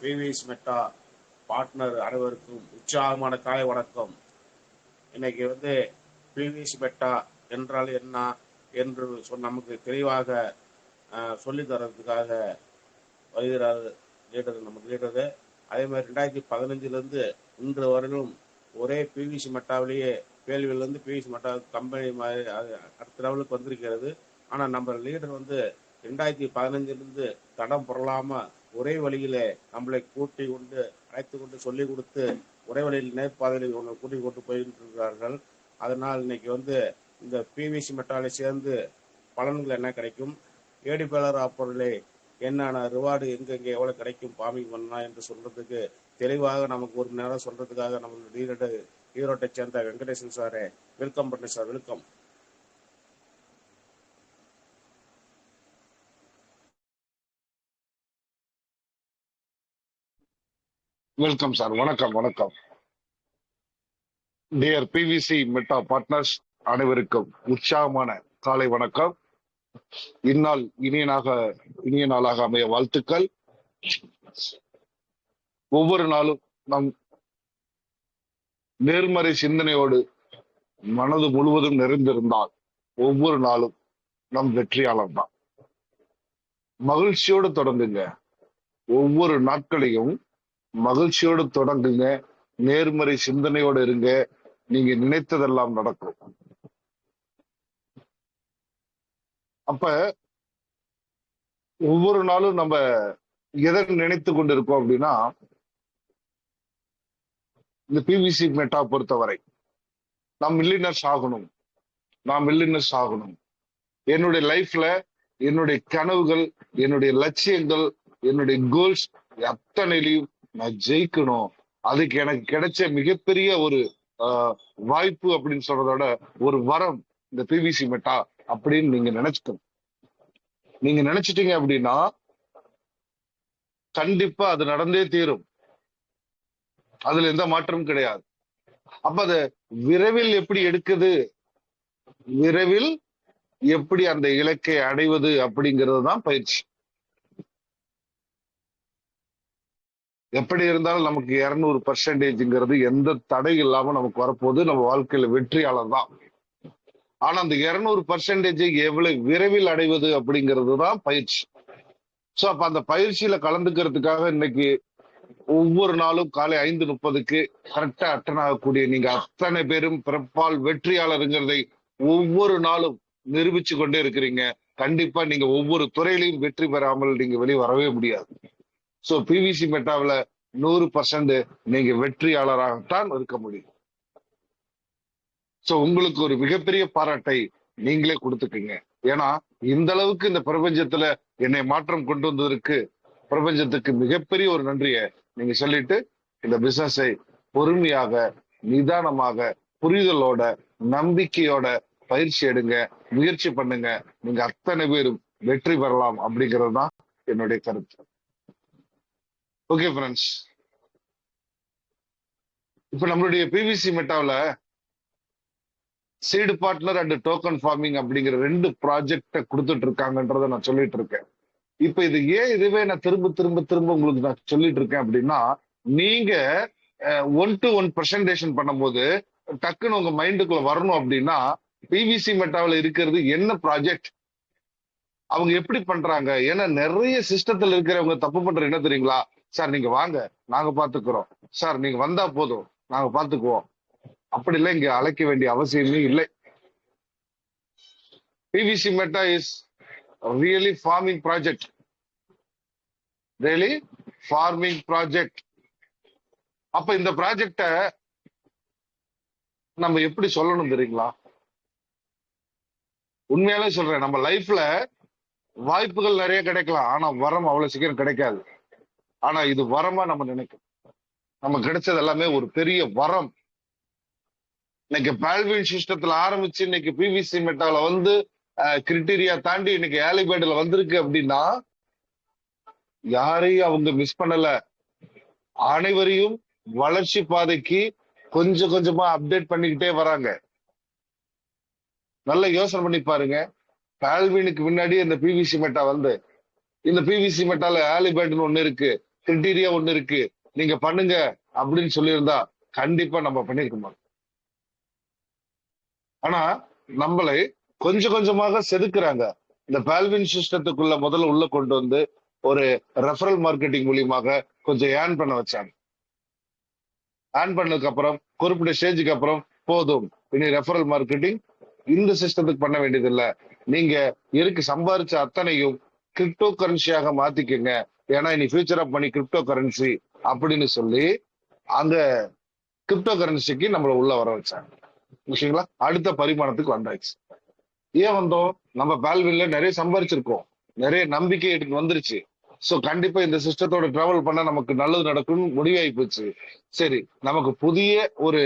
PVS meta partner அனைவருக்கும் உற்சாகமான காலை வணக்கம். இன்னைக்கு பிவிஎஸ் மெட்டா என்றால் என்ன என்று நமக்கு தெளிவாக சொல்லி தரதுக்காக வருகிறார் லீடர், நமக்கு லீடரு. அதே மாதிரி 2015 இன்று வரையிலும் ஒரே பிவிசி மெட்டாவிலேயே கேள்வியிலிருந்து பிவிசி மெட்டா கம்பெனி மாதிரி அடுத்த லெவலுக்கு வந்திருக்கிறது. ஆனால் நம்ம லீடர் 2015 தடம் புரளாம ஒரே வழியிலே நம்மளை கூட்டி கொண்டு அழைத்து கொண்டு சொல்லிக் கொடுத்து ஒரே வழியில் நேர்பாதையில் கூட்டி கொண்டு போயிட்டு இருக்கிறார்கள். அதனால் இன்னைக்கு இந்த பிவிசி மெட்டாலை சேர்ந்து பலன்கள் என்ன கிடைக்கும், ஏடிபிஎல்ஆர் ஆப்பரிலே என்னென்ன ரிவார்டு எங்கெங்கே எவ்வளோ கிடைக்கும் ஃபார்மிங் பண்ணலாம் என்று சொல்றதுக்கு தெளிவாக நமக்கு ஒரு நேரம் சொல்றதுக்காக நம்ம ஈரோட்டை சேர்ந்த வெங்கடேசன் சாரே வெல்கம் பண்ணி சார். வெல்கம். Welcome sir. வணக்கம் வணக்கம். டியர் பிவிசி மெட்டா பார்ட்னர்ஸ் அனைவருக்கும் உற்சாகமான காலை வணக்கம். இந்நாள் இனிய நாளாக அமைய வாழ்த்துக்கள். ஒவ்வொரு நாளும் நம் நேர்மறை சிந்தனையோடு மனது முழுவதும் நிறைந்திருந்தால் ஒவ்வொரு நாளும் நம் வெற்றியாளர் தான். மகிழ்ச்சியோடு தொடங்குங்க. ஒவ்வொரு நாட்களையும் மகிழ்ச்சியோடு தொடங்குங்க. நேர்மறை சிந்தனையோடு இருங்க. நீங்க நினைத்ததெல்லாம் நடக்கும். அப்ப ஒவ்வொரு நாளும் நம்ம எதை நினைத்து கொண்டிருக்கோம் அப்படின்னா, இந்த பிவிசி மெட்டா பொறுத்தவரை நாம் மில்லியனர்ஸ் ஆகணும். என்னுடைய லைஃப்ல என்னுடைய கனவுகள், என்னுடைய லட்சியங்கள், என்னுடைய கோல்ஸ் அத்தனையிலையும் நான் ஜெயிக்கணும். அதுக்கு எனக்கு கிடைச்ச மிகப்பெரிய ஒரு வாய்ப்பு அப்படின்னு சொல்றதோட ஒரு வரம் இந்த பிவிசி மெட்டா அப்படின்னு நீங்க நினைச்சுக்கணும். நீங்க நினைச்சிட்டீங்க அப்படின்னா கண்டிப்பா அது நடந்தே தீரும். அதுல எந்த மாற்றமும் கிடையாது. அப்ப அது விரைவில் எப்படி எடுக்குது, விரைவில் எப்படி அந்த இலக்கை அடைவது அப்படிங்கிறது தான் பயிற்சி. எப்படி இருந்தாலும் நமக்கு 200% எந்த தடை இல்லாம நமக்கு வரப்போகுது. நம்ம வாழ்க்கையில வெற்றியாளர் தான். ஆனா அந்த 200% எவ்வளவு விரைவில் அடைவது அப்படிங்கிறது தான் பயிற்சி. சோ அப்ப அந்த பயிற்சியில கலந்துக்கிறதுக்காக இன்னைக்கு ஒவ்வொரு நாளும் காலை 5:30 கரெக்டா அட்டன் ஆகக்கூடிய நீங்க அத்தனை பேரும் பிறப்பால் வெற்றியாளருங்கிறதை ஒவ்வொரு நாளும் நிரூபிச்சு கொண்டே இருக்கிறீங்க. கண்டிப்பா நீங்க ஒவ்வொரு துறையிலையும் வெற்றி பெறாமல் நீங்க வெளியே வரவே முடியாது. சோ பிவிசி மெட்டாவில் 100% நீங்க வெற்றியாளராகத்தான் இருக்க முடியும். சோ உங்களுக்கு ஒரு மிகப்பெரிய பாராட்டை நீங்களே கொடுத்துக்கீங்க. ஏன்னா இந்த அளவுக்கு இந்த பிரபஞ்சத்துல என்னை மாற்றம் கொண்டு வந்ததற்கு பிரபஞ்சத்துக்கு மிகப்பெரிய ஒரு நன்றியை நீங்க சொல்லிட்டு இந்த பிசினஸை பொறுமையாக, நிதானமாக, புரிதலோட, நம்பிக்கையோட பயிற்சி எடுங்க, முயற்சி பண்ணுங்க. நீங்க அத்தனை பேரும் வெற்றி பெறலாம் அப்படிங்கிறது தான் என்னுடைய கருத்து. ஓகே ஃப்ரெண்ட்ஸ், இப்ப நம்மளுடைய பிவிசி மெட்டாவில் seed partner and token farming அப்படிங்கிற 2 ப்ராஜெக்ட கொடுத்துட்டு இருக்காங்கன்றத நான் சொல்லிட்டு இருக்கேன். இப்ப இதுவே நான் திரும்ப உங்களுக்கு நான் சொல்லிட்டு இருக்கேன் அப்படின்னா, நீங்க 1-to-1 பிரசன்டேஷன் பண்ணும்போது டக்குன்னு உங்க மைண்டுக்குள்ள வரணும் அப்படின்னா, பிவிசி மெட்டாவில் இருக்கிறது என்ன ப்ராஜெக்ட், அவங்க எப்படி பண்றாங்க. ஏன்னா நிறைய சிஸ்டத்துல இருக்கிறவங்க தப்பு பண்ற என்ன தெரியுங்களா, சார் நீங்க வாங்க நாங்க பாத்துக்கிறோம், சார் நீங்க வந்தா போதும் நாங்க பாத்துக்குவோம். அப்படி இல்லை, இங்க அழைக்க வேண்டிய அவசியமே இல்லை. PVC Meta is really farming project. அப்ப இந்த ப்ராஜெக்ட நம்ம எப்படி சொல்லணும் தெரியுங்களா? உண்மையாலே சொல்றேன், நம்ம லைஃப்ல வாய்ப்புகள் நிறைய கிடைக்கலாம், ஆனா வரம் அவ்வளவு சீக்கிரம் கிடைக்காது. ஆனா இது வரமா நம்ம நினைக்கும். நம்ம கிடைச்சது எல்லாமே ஒரு பெரிய வரம். இன்னைக்கு பால்வின் சிஸ்டத்துல ஆரம்பிச்சு இன்னைக்கு பிவிசி மெட்டால கிரிட்டீரியா தாண்டி இன்னைக்கு ஆலிபேட்ல வந்திருக்கு அப்படின்னா யாரையும் அவங்க மிஸ் பண்ணல. அனைவரையும் வளர்ச்சி பாதைக்கு கொஞ்சம் கொஞ்சமா அப்டேட் பண்ணிக்கிட்டே வராங்க. நல்ல யோசனை பண்ணி பாருங்க. பால்வினுக்கு முன்னாடி இந்த பிவிசி மெட்டா இந்த பிவிசி மெட்டால ஆலிபேட்னு ஒண்ணு இருக்கு. கிரிட்டீரியா ஒண்ணு இருக்கு, நீங்க பண்ணுங்க அப்படின்னு சொல்லியிருந்தா கண்டிப்பா நம்ம பண்ணிருக்க மாட்டோம். ஆனா நம்மளை கொஞ்சம் கொஞ்சமாக செதுக்குறாங்க. இந்த பால்வின் சிஸ்டத்துக்குள்ள முதல்ல உள்ள கொண்டு வந்து ஒரு ரெஃபரல் மார்க்கெட்டிங் மூலியமாக கொஞ்சம் ஏர்ன் பண்ண வச்சாங்க. ஏர்ன் பண்ணதுக்கு அப்புறம் குறிப்பிட்ட ஸ்டேஜுக்கு அப்புறம் போதும், இனி ரெஃபரல் மார்க்கெட்டிங் இந்த சிஸ்டத்துக்கு பண்ண வேண்டியது இல்ல, நீங்க இருக்கு சம்பாரிச்ச அத்தனையும் கிரிப்டோ கரன்சியாக மாத்திக்கங்க, ஏன்னா இனி future of money crypto currency அப்படின்னு சொல்லி அந்த கிரிப்டோ கரன்சிக்கு நம்மள உள்ள வர வச்சாங்க. ஓகேங்களா? அடுத்த பரிமாணத்துக்கு வந்தாச்சு. ஏன் வந்தோம்? நம்ம பால்வின்ல நிறைய சம்பாரிச்சிருக்கோம், நிறைய நம்பிக்கை எடுத்து வந்துருச்சு. சோ கண்டிப்பா இந்த சிஸ்டத்தோட டிராவல் பண்ணா நமக்கு நல்லது நடக்கும்னு முடிவாகி போச்சு. சரி, நமக்கு புதிய ஒரு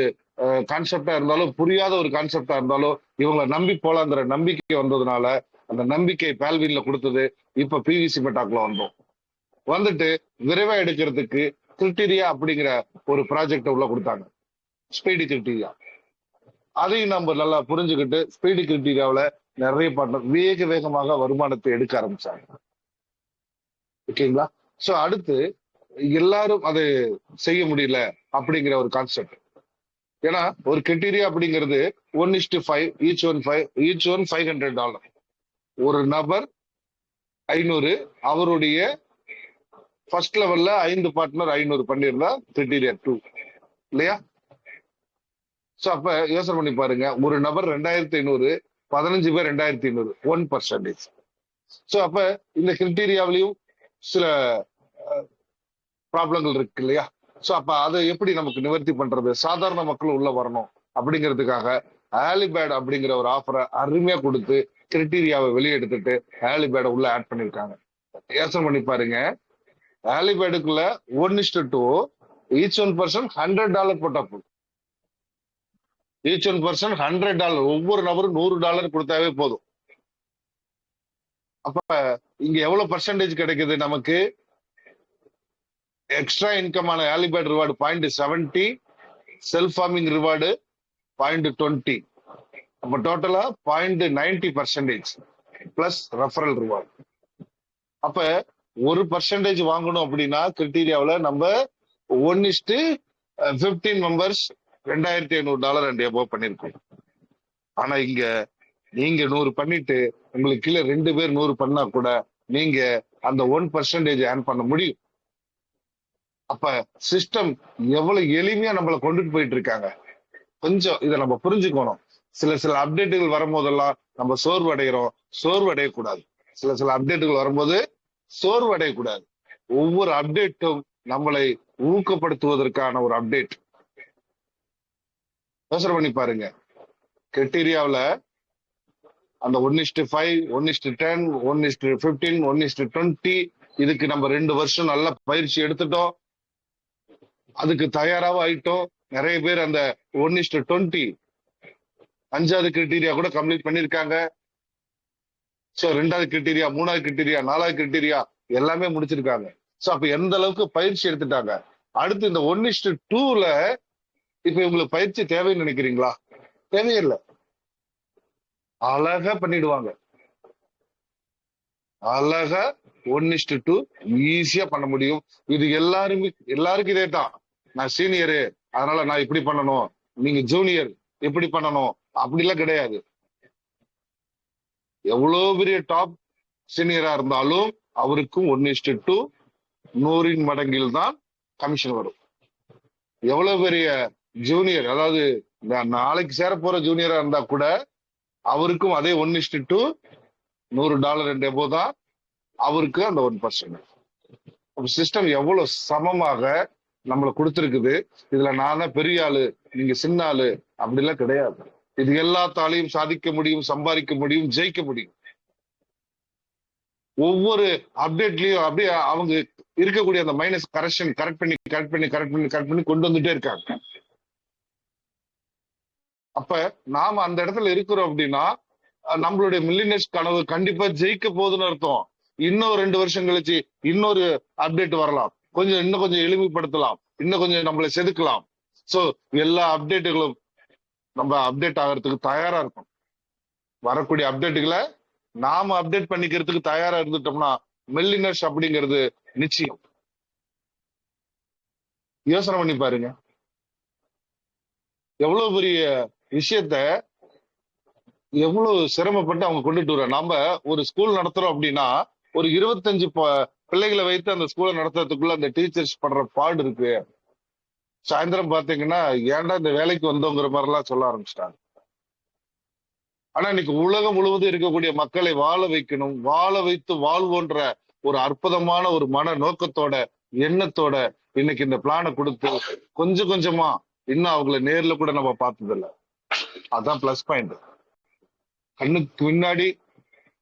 கான்செப்டா இருந்தாலும் புரியாத ஒரு கான்செப்டா இருந்தாலும் இவங்களை நம்பி போலாங்கிற நம்பிக்கை வந்ததுனால அந்த நம்பிக்கை பால்வின்ல கொடுத்தது. இப்ப பிவிசி மெட்டாக்குள்ள வந்தோம். வந்துட்டு விரைவா எடுக்கிறதுக்கு கிரிட்டீரியா அப்படிங்கிற ஒரு ப்ராஜெக்ட் உள்ள கொடுத்தாங்க, ஸ்பீடு கிரிட்டீரியா. அதையும் நம்ம நல்லா புரிஞ்சுக்கிட்டு ஸ்பீடு கிரிட்டீரியாவில நிறைய பார்ட்னர் வேக வேகமாக வருமானத்தை எடுக்க ஆரம்பிச்சாங்க. ஓகேங்களா? சோ அடுத்து எல்லாரும் அதை செய்ய முடியல அப்படிங்கிற ஒரு கான்செப்ட். ஏன்னா ஒரு கிரிட்டீரியா அப்படிங்கிறது 1:5, ஈச் ஒன் $500. ஒரு நபர் 500, அவருடைய ஃபர்ஸ்ட் லெவல்ல 5 பார்ட்னர் 500 பண்ணியிருந்தா கிரிட்டீரியா 2 இல்லையா? சோ அப்ப யோசனை பண்ணி பாருங்க, ஒரு நபர் 2500, 15 பேர் 2500, 1%. சோ அப்ப இந்த கிரிட்டீரியாவிலையும் சில ப்ராப்ளங்கள் இருக்கு இல்லையா? சோ அப்ப அதை எப்படி நமக்கு நிவர்த்தி பண்றது, சாதாரண மக்கள் உள்ள வரணும் அப்படிங்கிறதுக்காக ஆலிபேட் அப்படிங்கிற ஒரு ஆஃபரை அருமையா கொடுத்து கிரிட்டீரியாவை வெளியே எடுத்துட்டு ஆலிபேட உள்ள ஆட் பண்ணிருக்காங்க. யோசனை பண்ணி பாருங்க, ஆலிபேடுக்குள்ள 1:2, ஈச் ஒன் பர்சன் $100 போட்டா போதும். ஈச் ஒன் பர்சன் $100, ஒவ்வொரு நபரும் $100 கொடுத்தாவே போதும். அப்ப இங்க எவ்வளவு பர்சன்டேஜ் கிடைக்குது நமக்கு? எக்ஸ்ட்ரா இன்கம் ஆன ஆலிபேட் ரிவார்டு 0.70, செல்ஃப் ஃபார்மிங் ரிவார்டு 0.20, அப்ப டோட்டலா 0.90% பிளஸ் ரெஃபரல் ரிவார்டு. அப்ப 1% வாங்கணும் அப்படின்னா கிரிட்டீரியாவில் நம்ம 1:15 மெம்பர்ஸ் $2,500 அண்ட் எபோவ் பண்ணிருக்கோம். ஆனா இங்க நீங்க 100 பண்ணிட்டு உங்களுக்கு கீழே 2 பேர் 100 பண்ணா கூட நீங்க அந்த 1% ஏர்ன் பண்ண முடியும். அப்ப சிஸ்டம் எவ்வளவு எளிமையா நம்மளை கொண்டுட்டு போயிட்டு இருக்காங்க. கொஞ்சம் இதை நம்ம புரிஞ்சுக்கணும். சில அப்டேட்டுகள் வரும்போதெல்லாம் நம்ம சோர்வு அடைகிறோம், சோர்வு அடையக்கூடாது. சில அப்டேட்டுகள் வரும்போது சோர்வு அடையக்கூடாது. ஒவ்வொரு அப்டேட்டும் நம்மளை ஊக்கப்படுத்துவதற்கான ஒரு அப்டேட். யோசனை பண்ணி பாருங்க, கிரிட்டீரியாவில் அந்த 1:5, 1:10, 1:15, 1:20 இதுக்கு நம்ம 2 வருஷம் நல்ல பயிற்சி எடுத்துட்டோம், அதுக்கு தயாராக ஆயிட்டோம். நிறைய பேர் அந்த 1:20 5வது கிரிட்டீரியா கூட கம்ப்ளீட் பண்ணிருக்காங்க. சோ 2வது கிரிட்டீரியா, 3வது கிரிட்டீரியா, 4வது கிரிட்டீரியா எல்லாமே முடிச்சிருக்காங்க. சோ அப்ப எந்த அளவுக்கு பயிற்சி எடுத்துட்டாங்க. அடுத்து இந்த 1:2ல இப்ப இவங்களுக்கு பயிற்சி தேவைன்னு நினைக்கிறீங்களா? தேவையில்லை, அழகா பண்ணிடுவாங்க. அழகா 1:2 ஈஸியா பண்ண முடியும். இது எல்லாருக்கும் இதே தான். நான் சீனியரு அதனால நான் இப்படி பண்ணணும், நீங்க ஜூனியர் எப்படி பண்ணணும் அப்படிலாம் கிடையாது. எவ்வளவு பெரிய டாப் சீனியரா இருந்தாலும் அவருக்கும் 1:2 100 மடங்கில் தான் கமிஷன் வரும். எவ்வளவு பெரிய ஜூனியர், அதாவது நாளைக்கு சேர போற ஜூனியரா இருந்தா கூட அவருக்கும் அதே 1:2 $100 என்ற போதுதான் அவருக்கு அந்த 1%. சிஸ்டம் எவ்வளவு சமமாக நம்மளை கொடுத்திருக்குது. இதுல நான் தான் பெரிய ஆளு, நீங்க சின்ன ஆளு அப்படிலாம் கிடையாது. இது எல்லாத்தாலையும் சாதிக்க முடியும், சம்பாதிக்க முடியும், ஜெயிக்க முடியும். ஒவ்வொரு அப்டேட்லயும் அப்படியே அவங்க இருக்கக்கூடிய அந்த மைனஸ் கரெக்ட் பண்ணி கொண்டு வந்துட்டே இருக்காங்க. அப்ப நாம அந்த இடத்துல இருக்கிறோம் அப்படின்னா நம்மளுடைய மில்லியனர்ஸ் கனவு கண்டிப்பா ஜெயிக்க போகுதுன்னு அர்த்தம். இன்னும் 2 வருஷம் கழிச்சு இன்னொரு அப்டேட் வரலாம், இன்னும் கொஞ்சம் எளிமைப்படுத்தலாம், இன்னும் கொஞ்சம் நம்மளை செதுக்கலாம். சோ எல்லா அப்டேட்டுகளும் நம்ம அப்டேட் ஆகிறதுக்கு தயாரா இருக்கும். வரக்கூடிய அப்டேட்டுகளை நாம அப்டேட் பண்ணிக்கிறதுக்கு தயாரா இருந்துட்டோம்னா மில்லியனர்ஸ் அப்படிங்கிறது நிச்சயம். யோசனை பண்ணி பாருங்க, எவ்வளவு பெரிய விஷயத்த எவ்வளவு சிரமப்பட்டு அவங்க கொண்டுட்டு வர. நாம ஒரு ஸ்கூல் நடத்துறோம் அப்படின்னா ஒரு 25 பிள்ளைகளை வைத்து அந்த ஸ்கூலை நடத்துறதுக்குள்ள அந்த டீச்சர்ஸ் படுற பாடு இருக்கு. சாயந்தரம் பாத்தீங்கன்னா ஏன்டா இந்த வேலைக்கு வந்தோங்கிற மாதிரி எல்லாம் சொல்ல ஆரம்பிச்சிட்டாங்க. ஆனா இன்னைக்கு உலகம் முழுவதும் இருக்கக்கூடிய மக்களை வாழ வைக்கணும், வாழ வைத்து வாழ்வோன்ற ஒரு அற்புதமான ஒரு மன நோக்கத்தோட எண்ணத்தோட இன்னைக்கு இந்த பிளானை கொடுத்து கொஞ்சம் கொஞ்சமா இன்னும் அவங்கள நேர்ல கூட நம்ம பார்த்தது இல்ல. அதான் பிளஸ் பாயிண்ட். கண்ணுக்கு முன்னாடி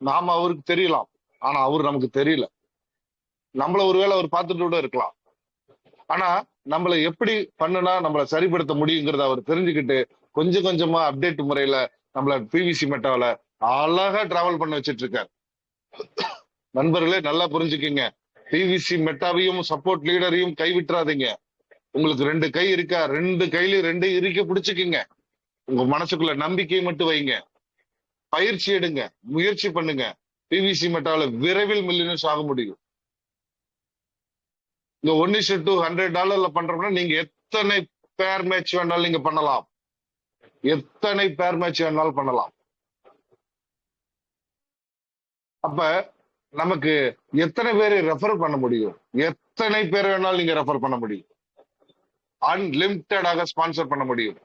நாம அவருக்கு தெரியலாம், ஆனா அவர் நமக்கு தெரியல. நம்மள ஒருவேளை அவர் பார்த்துட்டு கூட இருக்கலாம். ஆனா நம்மள எப்படி பண்ணுனா நம்மள சரிப்படுத்த முடியுங்கிறத அவர் தெரிஞ்சுக்கிட்டு கொஞ்சம் கொஞ்சமா அப்டேட் முறையில நம்மள பிவிசி மெட்டாவில அழகா டிராவல் பண்ண வச்சிட்டு இருக்காரு. நண்பர்களே நல்லா புரிஞ்சுக்கிங்க, பிவிசி மெட்டாவையும் சப்போர்ட் லீடரையும் கைவிட்டுறாதீங்க. உங்களுக்கு 2 கை இருக்கா, 2 கையிலயும் 2 இறுக்கி பிடிச்சுக்குங்க. உங்க மனசுக்குள்ள நம்பிக்கை மட்டும் வைங்க, பயிற்சி எடுங்க, முயற்சி பண்ணுங்க. பிவிசி மெட்டாவில விரைவில் மில்லியனர்ஸ் ஆக முடியும். இந்த 1:100 பண்றோம்னா நீங்க எத்தனை பேர் மேட்ச் வேணாலும் நீங்க பண்ணலாம், எத்தனை பேர் மேட்ச் வேணாலும் பண்ணலாம். அப்ப நமக்கு எத்தனை பேரை ரெஃபர் பண்ண முடியும், எத்தனை பேர் வேணாலும் நீங்க ரெஃபர் பண்ண முடியும், அன்லிமிட்டடாக ஸ்பான்சர் பண்ண முடியும்.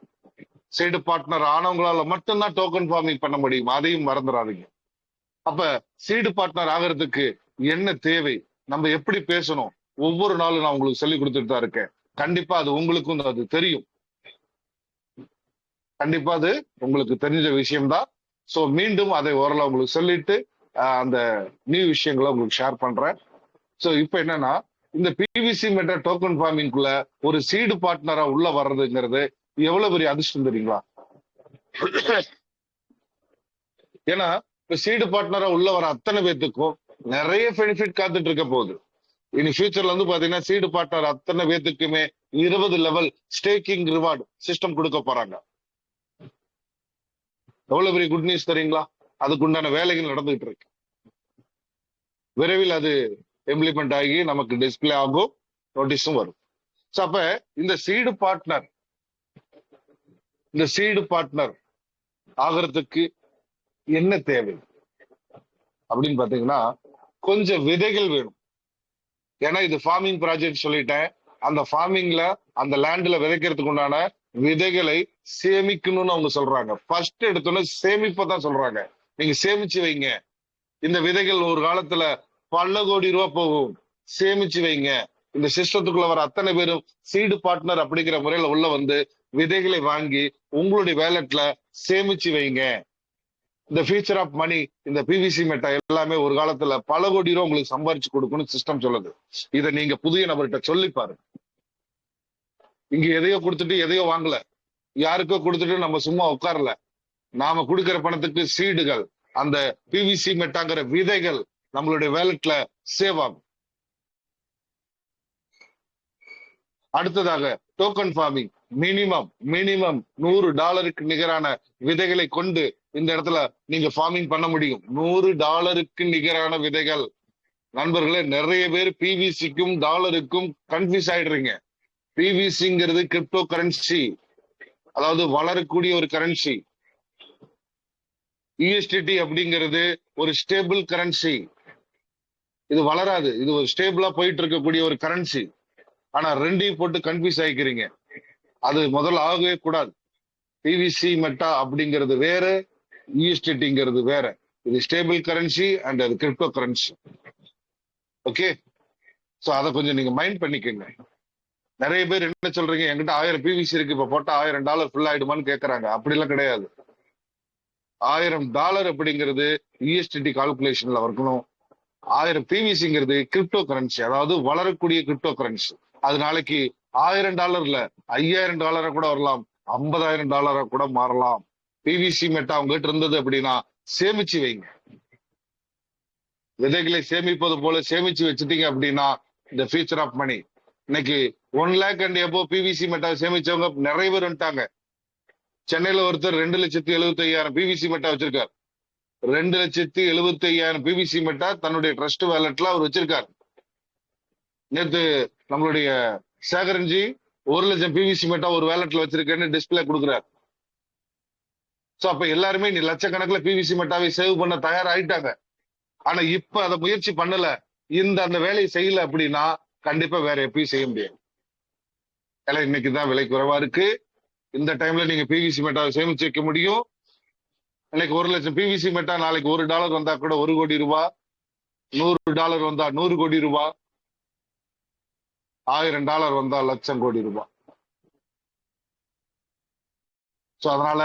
சைடு பார்ட்னர் ஆனவங்களால மட்டும்தான் டோக்கன் ஃபார்மிங் பண்ண முடியும், அதையும் மறந்துடாதீங்க. அப்ப சீடு பார்ட்னர் ஆகிறதுக்கு என்ன தேவை, நம்ம எப்படி பேசணும், ஒவ்வொரு நாளும் நான் உங்களுக்கு சொல்லி கொடுத்துட்டு தான் இருக்கேன். கண்டிப்பா அது உங்களுக்கும் அது தெரியும், கண்டிப்பா அது உங்களுக்கு தெரிஞ்ச விஷயம்தான். சோ மீண்டும் அதை ஓரளவு உங்களுக்கு சொல்லிட்டு அந்த நியூ விஷயங்களை உங்களுக்கு ஷேர் பண்றேன். சோ இப்ப என்னன்னா, இந்த பிவிசி மெட்டா டோக்கன் ஃபார்மிங்குள்ள ஒரு சீடு பார்ட்னரா உள்ள வர்றதுங்கிறது எவ்வளவு பெரிய அதிர்ஷ்டம் தெரியுங்களா? ஏன்னா இப்ப சீடு பார்ட்னரா உள்ள வர அத்தனை பேத்துக்கும் நிறைய பெனிஃபிட் காத்துட்டு இருக்க போகுது. இனி ஃபியூச்சர்ல வந்து பாத்தீங்கன்னா சீடு பார்ட்னர் அத்தனை பேத்துக்குமே 20 லெவல் ஸ்டேக்கிங் ரிவார்டு சிஸ்டம் கொடுக்க போறாங்க. எவ்வளவு பெரிய குட் நியூஸ் தெரியுங்களா? அதுக்குண்டான வேலைகள் நடந்துகிட்டு இருக்கு. விரைவில் அது இம்ப்ளிமெண்ட் ஆகி நமக்கு டிஸ்பிளே ஆகும், நோட்டீஸும் வரும். அப்ப இந்த சீடு பார்ட்னர் ஆகிறதுக்கு என்ன தேவை அப்படின்னு பாத்தீங்கன்னா, கொஞ்சம் விதைகள் வேணும். ஏன்னா இது ஃபார்மிங் ப்ராஜெக்ட் சொல்லிட்டேன். அந்த ஃபார்மிங்ல அந்த லேண்ட்ல விதைக்கிறதுக்கு உண்டான விதைகளை சேமிக்கணும்னு அவங்க சொல்றாங்க. ஃபர்ஸ்ட் எடுத்தோன்னு சேமிப்பதான் சொல்றாங்க. நீங்க சேமிச்சு வைங்க, இந்த விதைகள் ஒரு காலத்துல பல கோடி ரூபாய் போகும், சேமிச்சு வைங்க. இந்த சிஸ்டத்துக்குள்ள வர அத்தனை பேரும் சீடு பார்ட்னர் அப்படிங்கிற முறையில உள்ள வந்து விதைகளை வாங்கி உங்களுடைய வேலட்ல சேமிச்சு வைங்க. இந்த ஃபியூச்சர் ஆஃப் மணி, இந்த பிவிசி மெட்டா எல்லாமே ஒரு காலத்துல பல கோடி ரூபாய் உங்களுக்கு சம்பாரிச்சு கொடுக்கணும் சிஸ்டம் சொல்லுது. இதை நீங்க புதிய நபர்கிட்ட சொல்லி பாருங்க. இங்க எதையோ கொடுத்துட்டு எதையோ வாங்கல, யாருக்கோ கொடுத்துட்டு நம்ம சும்மா உட்காரல. நாம கொடுக்கிற பணத்துக்கு சீடுகள், அந்த பிவிசி மெட்டாங்கிற விதைகள் நம்மளுடைய வேலட்ல சேவ் ஆகும். அடுத்ததாக டோக்கன் ஃபார்மிங், மினிமம் $100 நிகரான விதைகளை கொண்டு இந்த இடத்துல நீங்க ஃபார்மிங் பண்ண முடியும். $100 நிகரான விதைகள். நண்பர்களே, நிறைய பேர் பிவிசிக்கும் டாலருக்கும் கன்ஃபியூஸ் ஆயிடுறீங்க. பிவிசிங்கிறது கிரிப்டோ கரன்சி, அதாவது வளரக்கூடிய ஒரு கரன்சி. யூஎஸ்டிடி அப்படிங்கிறது ஒரு ஸ்டேபிள் கரன்சி, இது வளராது, இது ஒரு ஸ்டேபிளா போயிட்டு இருக்கக்கூடிய ஒரு கரன்சி. ஆனா ரெண்டையும் போட்டு கன்ஃபியூஸ் ஆகிக்கிறீங்க. அது முதல்ல ஆகவே கூடாது. பிவிசி மெட்டா அப்படிங்கிறது வேற, யூஎஸ்டிடிங்கிறது வேற. இது ஸ்டேபிள் கரன்சி அண்ட் அது கிரிப்டோ கரன்சி. ஓகே, சோ அதை கொஞ்சம் நீங்க மைண்ட் பண்ணிக்கோங்க. நிறைய பேர் என்ன சொல்றீங்க, என்கிட்ட 1000 பிவிசி இருக்கு, இப்ப போட்டா $1000 ஃபுல் ஆயிடுமான்னு கேக்குறாங்க. அப்படிலாம் கிடையாது. $1000 அப்படிங்கிறது யூஎஸ்டிடி கால்குலேஷன்ல வரணும். 1000 பிவிசிங்கிறது கிரிப்டோ கரன்சி, அதாவது வளரக்கூடிய கிரிப்டோ கரன்சி. அது நாளைக்கு $1000 $5000 கூட வரலாம், $50,000 கூட மாறலாம். பிவிசி மெட்டா உங்ககிட்ட இருந்தது அப்படின்னா சேமிச்சு வைங்க. விதைகளை சேமிப்பது போல சேமிச்சு வச்சுட்டீங்க அப்படின்னா இந்த ஃபியூச்சர் ஆஃப் மணி. இன்னைக்கு 1 lakh and above PVC meta சேமிச்சவங்க நிறைய பேர் வந்துட்டாங்க. சென்னையில ஒருத்தர் 2,75,000 பிவிசி மெட்டா வச்சிருக்காரு. 2,75,000 பிவிசி மெட்டா தன்னுடைய ட்ரஸ்ட் வேலட்ல அவர் வச்சிருக்காரு. நேத்து நம்மளுடைய சேகரன்ஜி 1,00,000 பிவிசி மெட்டா ஒரு வேலட்ல வச்சிருக்கேன்னு டிஸ்பிளே கொடுக்குறாரு. சோ அப்ப எல்லாருமே நீ லட்சக்கணக்கில் பிவிசி மெட்டாவை சேவ் பண்ண தயாராயிட்டாங்க. ஆனா இப்ப அதை முயற்சி பண்ணல, அந்த வேலையை செய்யல அப்படின்னா கண்டிப்பா வேற எப்பயும் செய்ய முடியாது. ஏன்னா இன்னைக்குதான் விலை குறைவா இருக்கு. இந்த டைம்ல நீங்க பிவிசி மெட்டாவை சேமிச்சு வைக்க முடியும். இன்னைக்கு 1,00,000 பிவிசி மெட்டா நாளைக்கு $1 வந்தா கூட 1 கோடி ரூபாய், $100 வந்தா 100 கோடி ரூபாய், $1000 வந்தா லட்சம் கோடி ரூபாய். சோ அதனால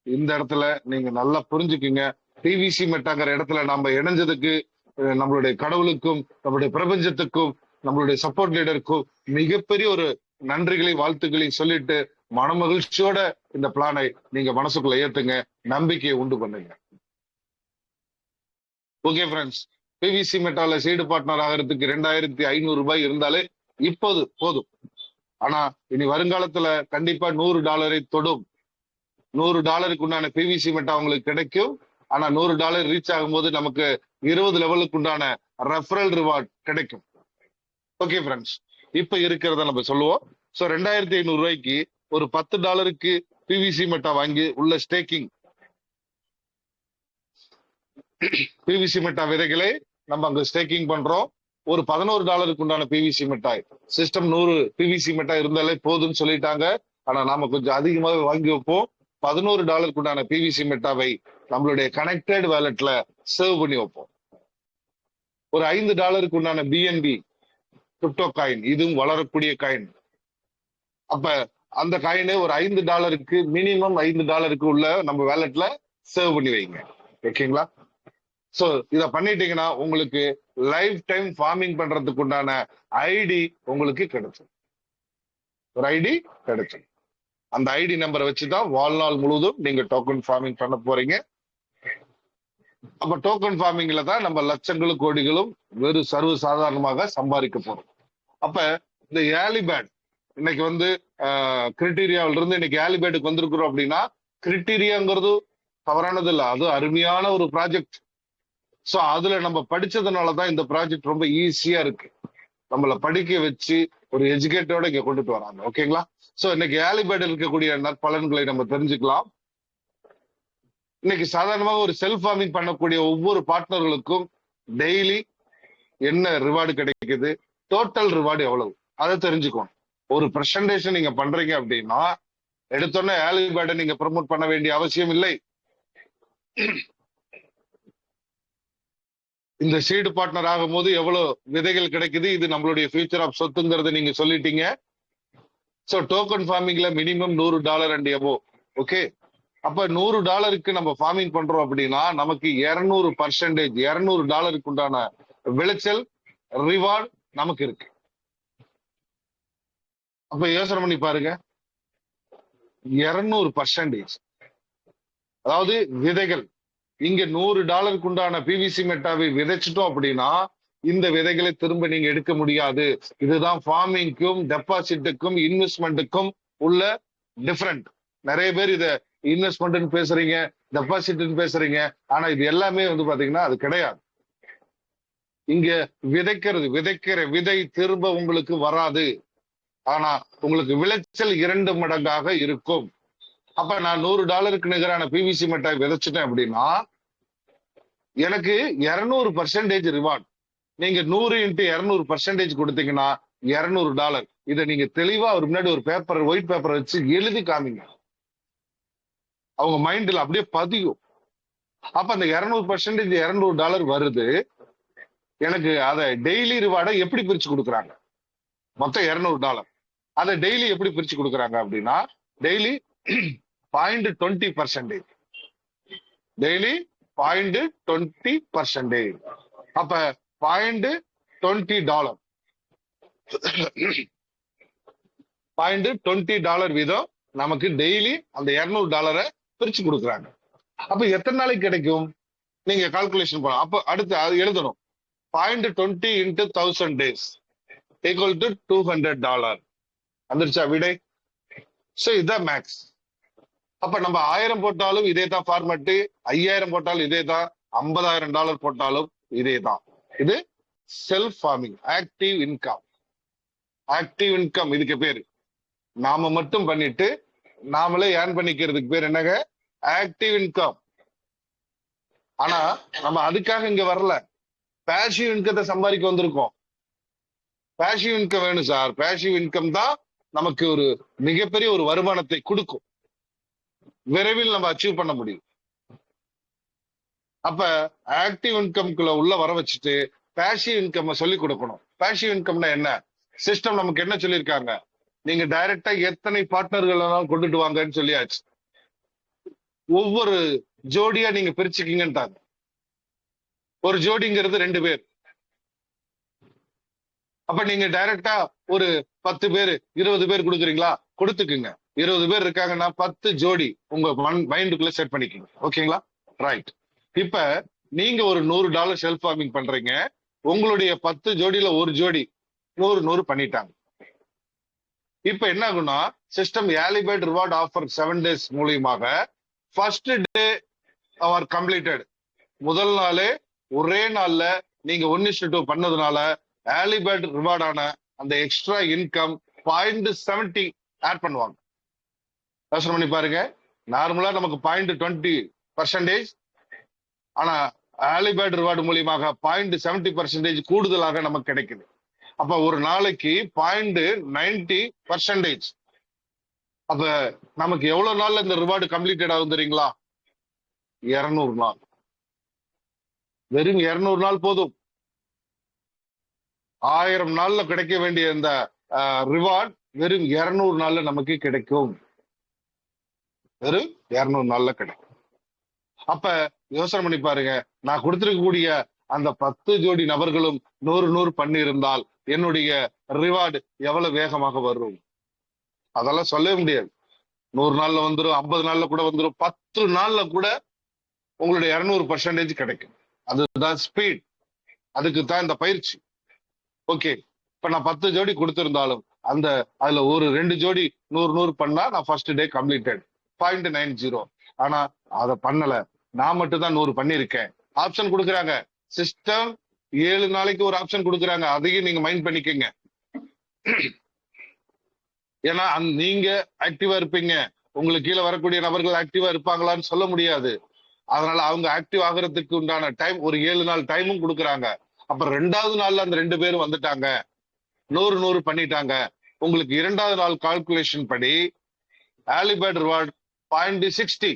இந்த இடத்துல நீங்க நல்லா புரிஞ்சுக்குங்க. பிவிசி மெட்டாங்கிற இடத்துல நம்ம இணைஞ்சதுக்கு நம்மளுடைய கடவுளுக்கும் நம்மளுடைய பிரபஞ்சத்துக்கும் நம்மளுடைய சப்போர்ட் லீடருக்கும் மிகப்பெரிய ஒரு நன்றிகளை வாழ்த்துக்களையும் சொல்லிட்டு மனமகிழ்ச்சியோட இந்த பிளானை நீங்க மனசுக்குள்ள ஏத்துங்க, நம்பிக்கையை உண்டு பண்ணுங்க. ஓகே ஃப்ரெண்ட்ஸ், பிவிசி மெட்டால சீடு பார்ட்னர் ஆகிறதுக்கு 2,500 ரூபாய் இருந்தாலே இப்போது போதும். ஆனா இனி வருங்காலத்துல கண்டிப்பா $100 தொடும். $100 உண்டான பிவிசி மெட்டா உங்களுக்கு கிடைக்கும். ஆனா $100 ரீச் ஆகும்போது நமக்கு 20 லெவலுக்கு உண்டான ரெஃபரல் ரிவார்ட் கிடைக்கும். ஓகே ஃப்ரெண்ட்ஸ், இப்ப இருக்கிறத நம்ம சொல்லுவோம். சோ 2,500 ரூபாய்க்கு ஒரு $10 பிவிசி மெட்டா வாங்கி உள்ள ஸ்டேக்கிங் பிவிசி மெட்டா விதைகளை நம்ம அங்க ஸ்டேக்கிங் பண்றோம். ஒரு $11 உண்டான பிவிசி மெட்டாய் சிஸ்டம் 100 பிவிசி மெட்டா இருந்தாலே போதும்னு சொல்லிட்டாங்க. ஆனா நாம கொஞ்சம் அதிகமாக வாங்கி வைப்போம். $11 உண்டான பிவிசி மெட்டாவை நம்மளுடைய கனெக்டட் வேலட்ல சேவ் பண்ணி வைப்போம். ஒரு $5 உண்டான பிஎன்பி கிரிப்டோ காயின், இதுவும் வளரக்கூடிய காயின். அப்ப அந்த காயினை ஒரு $5 மினிமம் $5 உள்ள நம்ம வேலட்ல சேவ் பண்ணி வைங்க. ஓகேங்களா? சோ இத பண்ணிட்டீங்கன்னா உங்களுக்கு லைஃப் டைம் ஃபார்மிங் பண்றதுக்கு உண்டான ஐடி உங்களுக்கு கிடைக்கும். ஒரு ஐடி கிடைக்கும். அந்த ஐடி நம்பரை வச்சுதான் வாழ்நாள் முழுவதும் நீங்க டோக்கன் ஃபார்மிங் பண்ண போறீங்க. அப்ப டோக்கன் ஃபார்மிங்ல தான் நம்ம லட்சங்களும் கோடிகளும் வெறும் சர்வ சாதாரணமாக சம்பாதிக்க போறோம். அப்ப இந்த ஏலிபேட் இன்னைக்கு வந்து கிரிட்டீரியாவில இருந்து இன்னைக்கு ஏலிபேட்டுக்கு வந்திருக்கிறோம் அப்படின்னா, கிரிட்டீரியாங்கிறது தவறானது இல்லை, அது அருமையான ஒரு ப்ராஜெக்ட். சோ அதுல நம்ம படிச்சதுனாலதான் இந்த ப்ராஜெக்ட் ரொம்ப ஈஸியா இருக்கு. நம்மள படிக்க வச்சு ஒரு எஜுகேட்டோட இங்க கொண்டுட்டு வராங்க. ஓகேங்களா? சோ இன்னைக்கு ஏலிபேட் இருக்கக்கூடிய நற்பலன்களை நம்ம தெரிஞ்சுக்கலாம். இன்னைக்கு சாதாரணமாக ஒரு செல்ஃப் ஃபார்மிங் பண்ணக்கூடிய ஒவ்வொரு பார்ட்னர்களுக்கும் டெய்லி என்ன ரிவார்டு கிடைக்குது, டோட்டல் ரிவார்டு எவ்வளவு, அதை தெரிஞ்சுக்கணும். ஒரு பிரசன்டேஷன் நீங்க பண்றீங்க அப்படின்னா எடுத்தோன்னே ஏலிபேட்டை நீங்க ப்ரமோட் பண்ண வேண்டிய அவசியம் இல்லை. இந்த சீடு பார்ட்னர் ஆகும் போது எவ்வளவு விதைகள் கிடைக்குது, இது நம்மளுடைய ஃபியூச்சர் ஆஃப் சொத்துங்கிறத நீங்க சொல்லிட்டீங்க. சோ டோக்கன் ஃபார்மிங்ல மினிமம் $100 அண்ட் எபோ. ஓகே, அப்ப $100 நம்ம ஃபார்மிங் பண்றோம் அப்படின்னா நமக்கு 200% $200 உண்டான விளைச்சல் ரிவார்டு நமக்கு இருக்கு. அப்ப யோசனை பண்ணி பாருங்க, 200%. அதாவது விதைகள் இங்க $100 உண்டான பிவிசி மெட்டாவை விதைச்சிட்டோம் அப்படின்னா இந்த விதைகளை திரும்ப நீங்க எடுக்க முடியாது. இதுதான் ஃபார்மிங்க்கும் டெபாசிட்டுக்கும் இன்வெஸ்ட்மெண்ட்டுக்கும் உள்ள டிஃபரெண்ட். நிறைய பேர் இத இன்வெஸ்ட்மெண்ட் பேசுறீங்க, டெபாசிட் பேசுறீங்க, ஆனா இது எல்லாமே வந்து பாத்தீங்கன்னா அது கிடையாது. இங்க விதைக்கிற விதை திரும்ப உங்களுக்கு வராது. ஆனா உங்களுக்கு விளைச்சல் 2 மடங்காக இருக்கும். அப்ப நான் $100 நிகரான பிவிசி மெட்டாவை விதைச்சிட்டேன் அப்படின்னா எனக்கு 200% ரிவார்டு. நீங்க 100 × 200% கொடுத்தீங்கன்னா $200. இதை நீங்க தெளிவா ஒரு முன்னாடி ஒரு பேப்பர், ஒயிட் பேப்பர் வச்சு எழுதி காமிங்க. அவங்க மைண்ட்ல அப்படியே பதியும். அப்ப அந்த 200% $200 வருது. எனக்கு அதை டெய்லி ரிவார்டை எப்படி பிரிச்சு கொடுக்குறாங்க? மொத்தம் $200. அதை டெய்லி எப்படி பிரிச்சு கொடுக்குறாங்க அப்படின்னா டெய்லி 0.20%. டெய்லி 0.20%. அப்ப $0.20 $0.20 வீதம் நமக்கு டெய்லி அந்த $200 பிரிச்சு கொடுக்குறாங்க. அப்ப எத்தனை நாளைக்கு கிடைக்கும் நீங்க கால்குலேஷன் பண்ணலாம். அப்ப அடுத்து அது எழுதணும். 0.20 × 1000 days equal to $200. வந்துருச்சா விடை? சோ இதுதான் மேக்ஸ். அப்ப நம்ம 1000 போட்டாலும் இதே தான் ஃபார்மட், 5000 போட்டாலும் இதே தான், $50,000 போட்டாலும் இதே தான். இது self farming, active income. Active income இதுக்கு பேரு. நாம மட்டும் பண்ணிட்டு நாமளே ஏர்ன் பண்ணிக்கிறதுக்கு பேர் என்னங்க? Active income. ஆனா நம்ம அதுக்காக இங்க வரல, பேசிவ் இன்கத்தை சம்பாதிக்க வந்திருக்கோம். பேசிவ் இன்கம் வேணும் சார். பேசிவ் இன்கம் தான் நமக்கு ஒரு மிகப்பெரிய ஒரு வருமானத்தை கொடுக்கும், விரைவில் நம்ம அச்சீவ் பண்ண முடியும். அப்ப ஆக்டிவ் இன்கம்குள்ள உள்ள வர வச்சுட்டு பேசிவ் இன்கம் சொல்லி கொடுக்கணும். பேசிவ் இன்கம்னா என்ன? சிஸ்டம் நமக்கு என்ன சொல்லியிருக்காங்க? நீங்க டைரக்டா எத்தனை பார்ட்னர்கள் கொண்டுட்டு வாங்கன்னு சொல்லியாச்சு. ஒவ்வொரு ஜோடியா நீங்க பிரிச்சுக்கீங்கன்ட்டாங்க. ஒரு ஜோடிங்கிறது 2 பேர். அப்ப நீங்க டைரக்டா ஒரு 10 பேர் 20 பேர் கொடுக்குறீங்களா? கொடுத்துக்குங்க. 20 பேர் இருக்காங்கன்னா 10 ஜோடி உங்க மைண்டுக்குள்ள செட் பண்ணிக்கோங்க. ஓகேங்களா? ரைட். இப்ப நீங்க ஒரு $100 செல்ஃப் ஃபார்மிங் பண்றீங்க. உங்களுடைய 10 ஜோடியில ஒரு ஜோடி 100 பண்ணிட்டாங்க. இப்ப என்ன ஆகும்னா, சிஸ்டம் ஏலிபேட் ரிவார்ட் ஆஃபர் 7 days மூலியமாக ஃபர்ஸ்ட் டே ஆர் கம்ப்ளீட்டட், முதல் நாளே ஒரே நாள்ல நீங்க 1:2 பண்ணதுனால ஏலிபேட் ரிவார்டான அந்த எக்ஸ்ட்ரா இன்கம் 0.70 ஆட் பண்ணுவாங்க. யோசனை பண்ணி பாருங்க. நார்மலா நமக்கு 0.20%, ஆனா ஏலிபேட் ரிவார்டு மூலியமாக 0.70% கூடுதலாக நமக்கு கிடைக்குது. அப்ப ஒரு நாளைக்கு 0.90%. அப்ப நமக்கு எவ்வளவு நாள்ல இந்த ரிவார்டு கம்ப்ளீட்டட் ஆகும் தெரியுங்களா? 200 நாள். வெறும் 200 நாள் போதும். 1000 நாள்ல கிடைக்க வேண்டிய இந்த ரிவார்ட் வெறும் 200 நாள்ல நமக்கு கிடைக்கும். வெறும் 200 நாள்ல கிடைக்கும். அப்ப யோசனை பண்ணி பாருங்க, நான் கொடுத்திருக்கக்கூடிய அந்த 10 ஜோடி நபர்களும் 100 பண்ணியிருந்தால் என்னுடைய ரிவார்டு எவ்வளவு வேகமாக வரும்? அதெல்லாம் சொல்லவே முடியாது. 100 நாள்ல வந்துடும், 50 நாள்ல கூட வந்துடும், 10 நாள்ல கூட உங்களுடைய 200% கிடைக்கும். அதுதான் ஸ்பீட். அதுக்கு தான் இந்த பயிற்சி. ஓகே, இப்ப நான் 10 ஜோடி கொடுத்திருந்தாலும் அதுல ஒரு 2 ஜோடி 100 பண்ணா நான் ஃபர்ஸ்ட் டே கம்ப்ளீட்டட் 0.90. ஆனா அதை பண்ணல, நான் மட்டும் தான் 100 பண்ணிருக்கேன். ஆப்ஷன் கொடுக்குறாங்க சிஸ்டம். 7 நாளைக்கு ஒரு ஆப்ஷன் கொடுக்குறாங்க. அதையும் நீங்க மைண்ட் பண்ணிக்கங்க. ஏன்னா நீங்க ஆக்டிவா இருப்பீங்க, உங்களுக்கு கீழே வரக்கூடிய நபர்கள் ஆக்டிவா இருப்பாங்களான்னு சொல்ல முடியாது. அதனால அவங்க ஆக்டிவ் ஆகிறதுக்கு உண்டான டைம் ஒரு 7 நாள் டைமும் கொடுக்குறாங்க. அப்ப 2வது நாள்ல அந்த 2 பேரும் வந்துட்டாங்க, 100 பண்ணிட்டாங்க. உங்களுக்கு 2வது நாள் கால்குலேஷன் படி ஏலிபேட் ரிவார்ட் 0.60.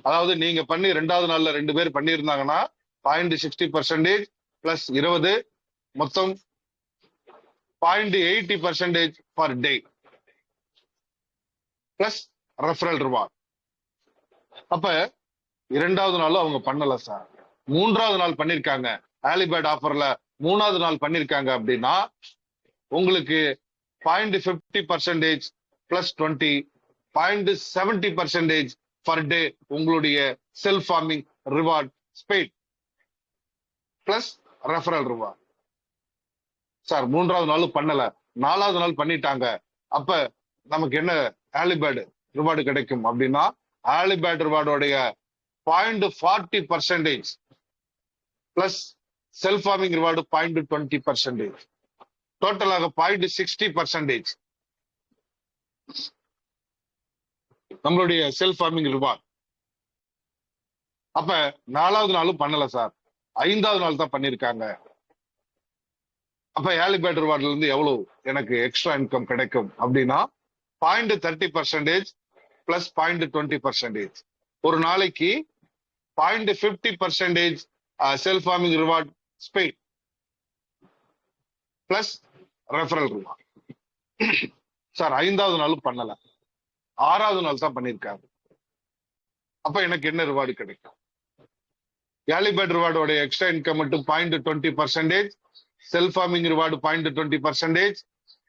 அதாவது நீங்க பண்ணி 2வது நாள்ல 2 பேர் பண்ணியிருந்தாங்கன்னா 0.60% பிளஸ் 20 மொத்தம் 0.80% per day plus referral reward. அப்ப 2வது நாளும் அவங்க பண்ணல சார், 3வது நாள் பண்ணிருக்காங்க. ஏலிபேட் ஆஃபர்ல 3வது நாள் பண்ணிருக்காங்க அப்படின்னா உங்களுக்கு 0.50% பிளஸ் 20 0.70% பர் டே உங்களுடைய self farming reward spade plus referral reward. Sir 3வது நாளும் பண்ணல, 4வது நாள் பண்ணிட்டாங்க, அப்ப நமக்கு என்ன ஏலிபேட் ரிவார்டு கிடைக்கும் அப்படின்னா ஏலிபேட் ரிவார்டோடைய 0.40% பிளஸ் செல்ஃப் ஃபார்மிங் ரிவார்டு 0.20%, டோட்டலாக 0.60% நம்மளுடைய செல்ஃப் ஃபார்மிங் ரிவார்ட். அப்ப 4வது நாளும் பண்ணல சார், 5வது நாள் தான் பண்ணிருக்காங்க. அப்ப ஏலிபேட் ரிவார்ட்ல இருந்து எவ்வளவு எனக்கு எக்ஸ்ட்ரா இன்கம் கிடைக்கும் அப்படின்னா 0.30% பிளஸ் 0.20%. ஒரு நாளைக்கு 0.50% self farming reward spade plus referral reward. Sir 5வது நாளும் பண்ணல, 6வது நாள் தான் பண்ணிருக்காங்க. அப்ப எனக்கு என்ன ரிவார்டு கிடைக்கும்? ஏலிபேட் ரிவார்டோட எக்ஸ்ட்ரா இன்கம் மட்டும் 0.20%, செல்ஃப் ஃபார்மிங் ரிவார்டு 0.20%,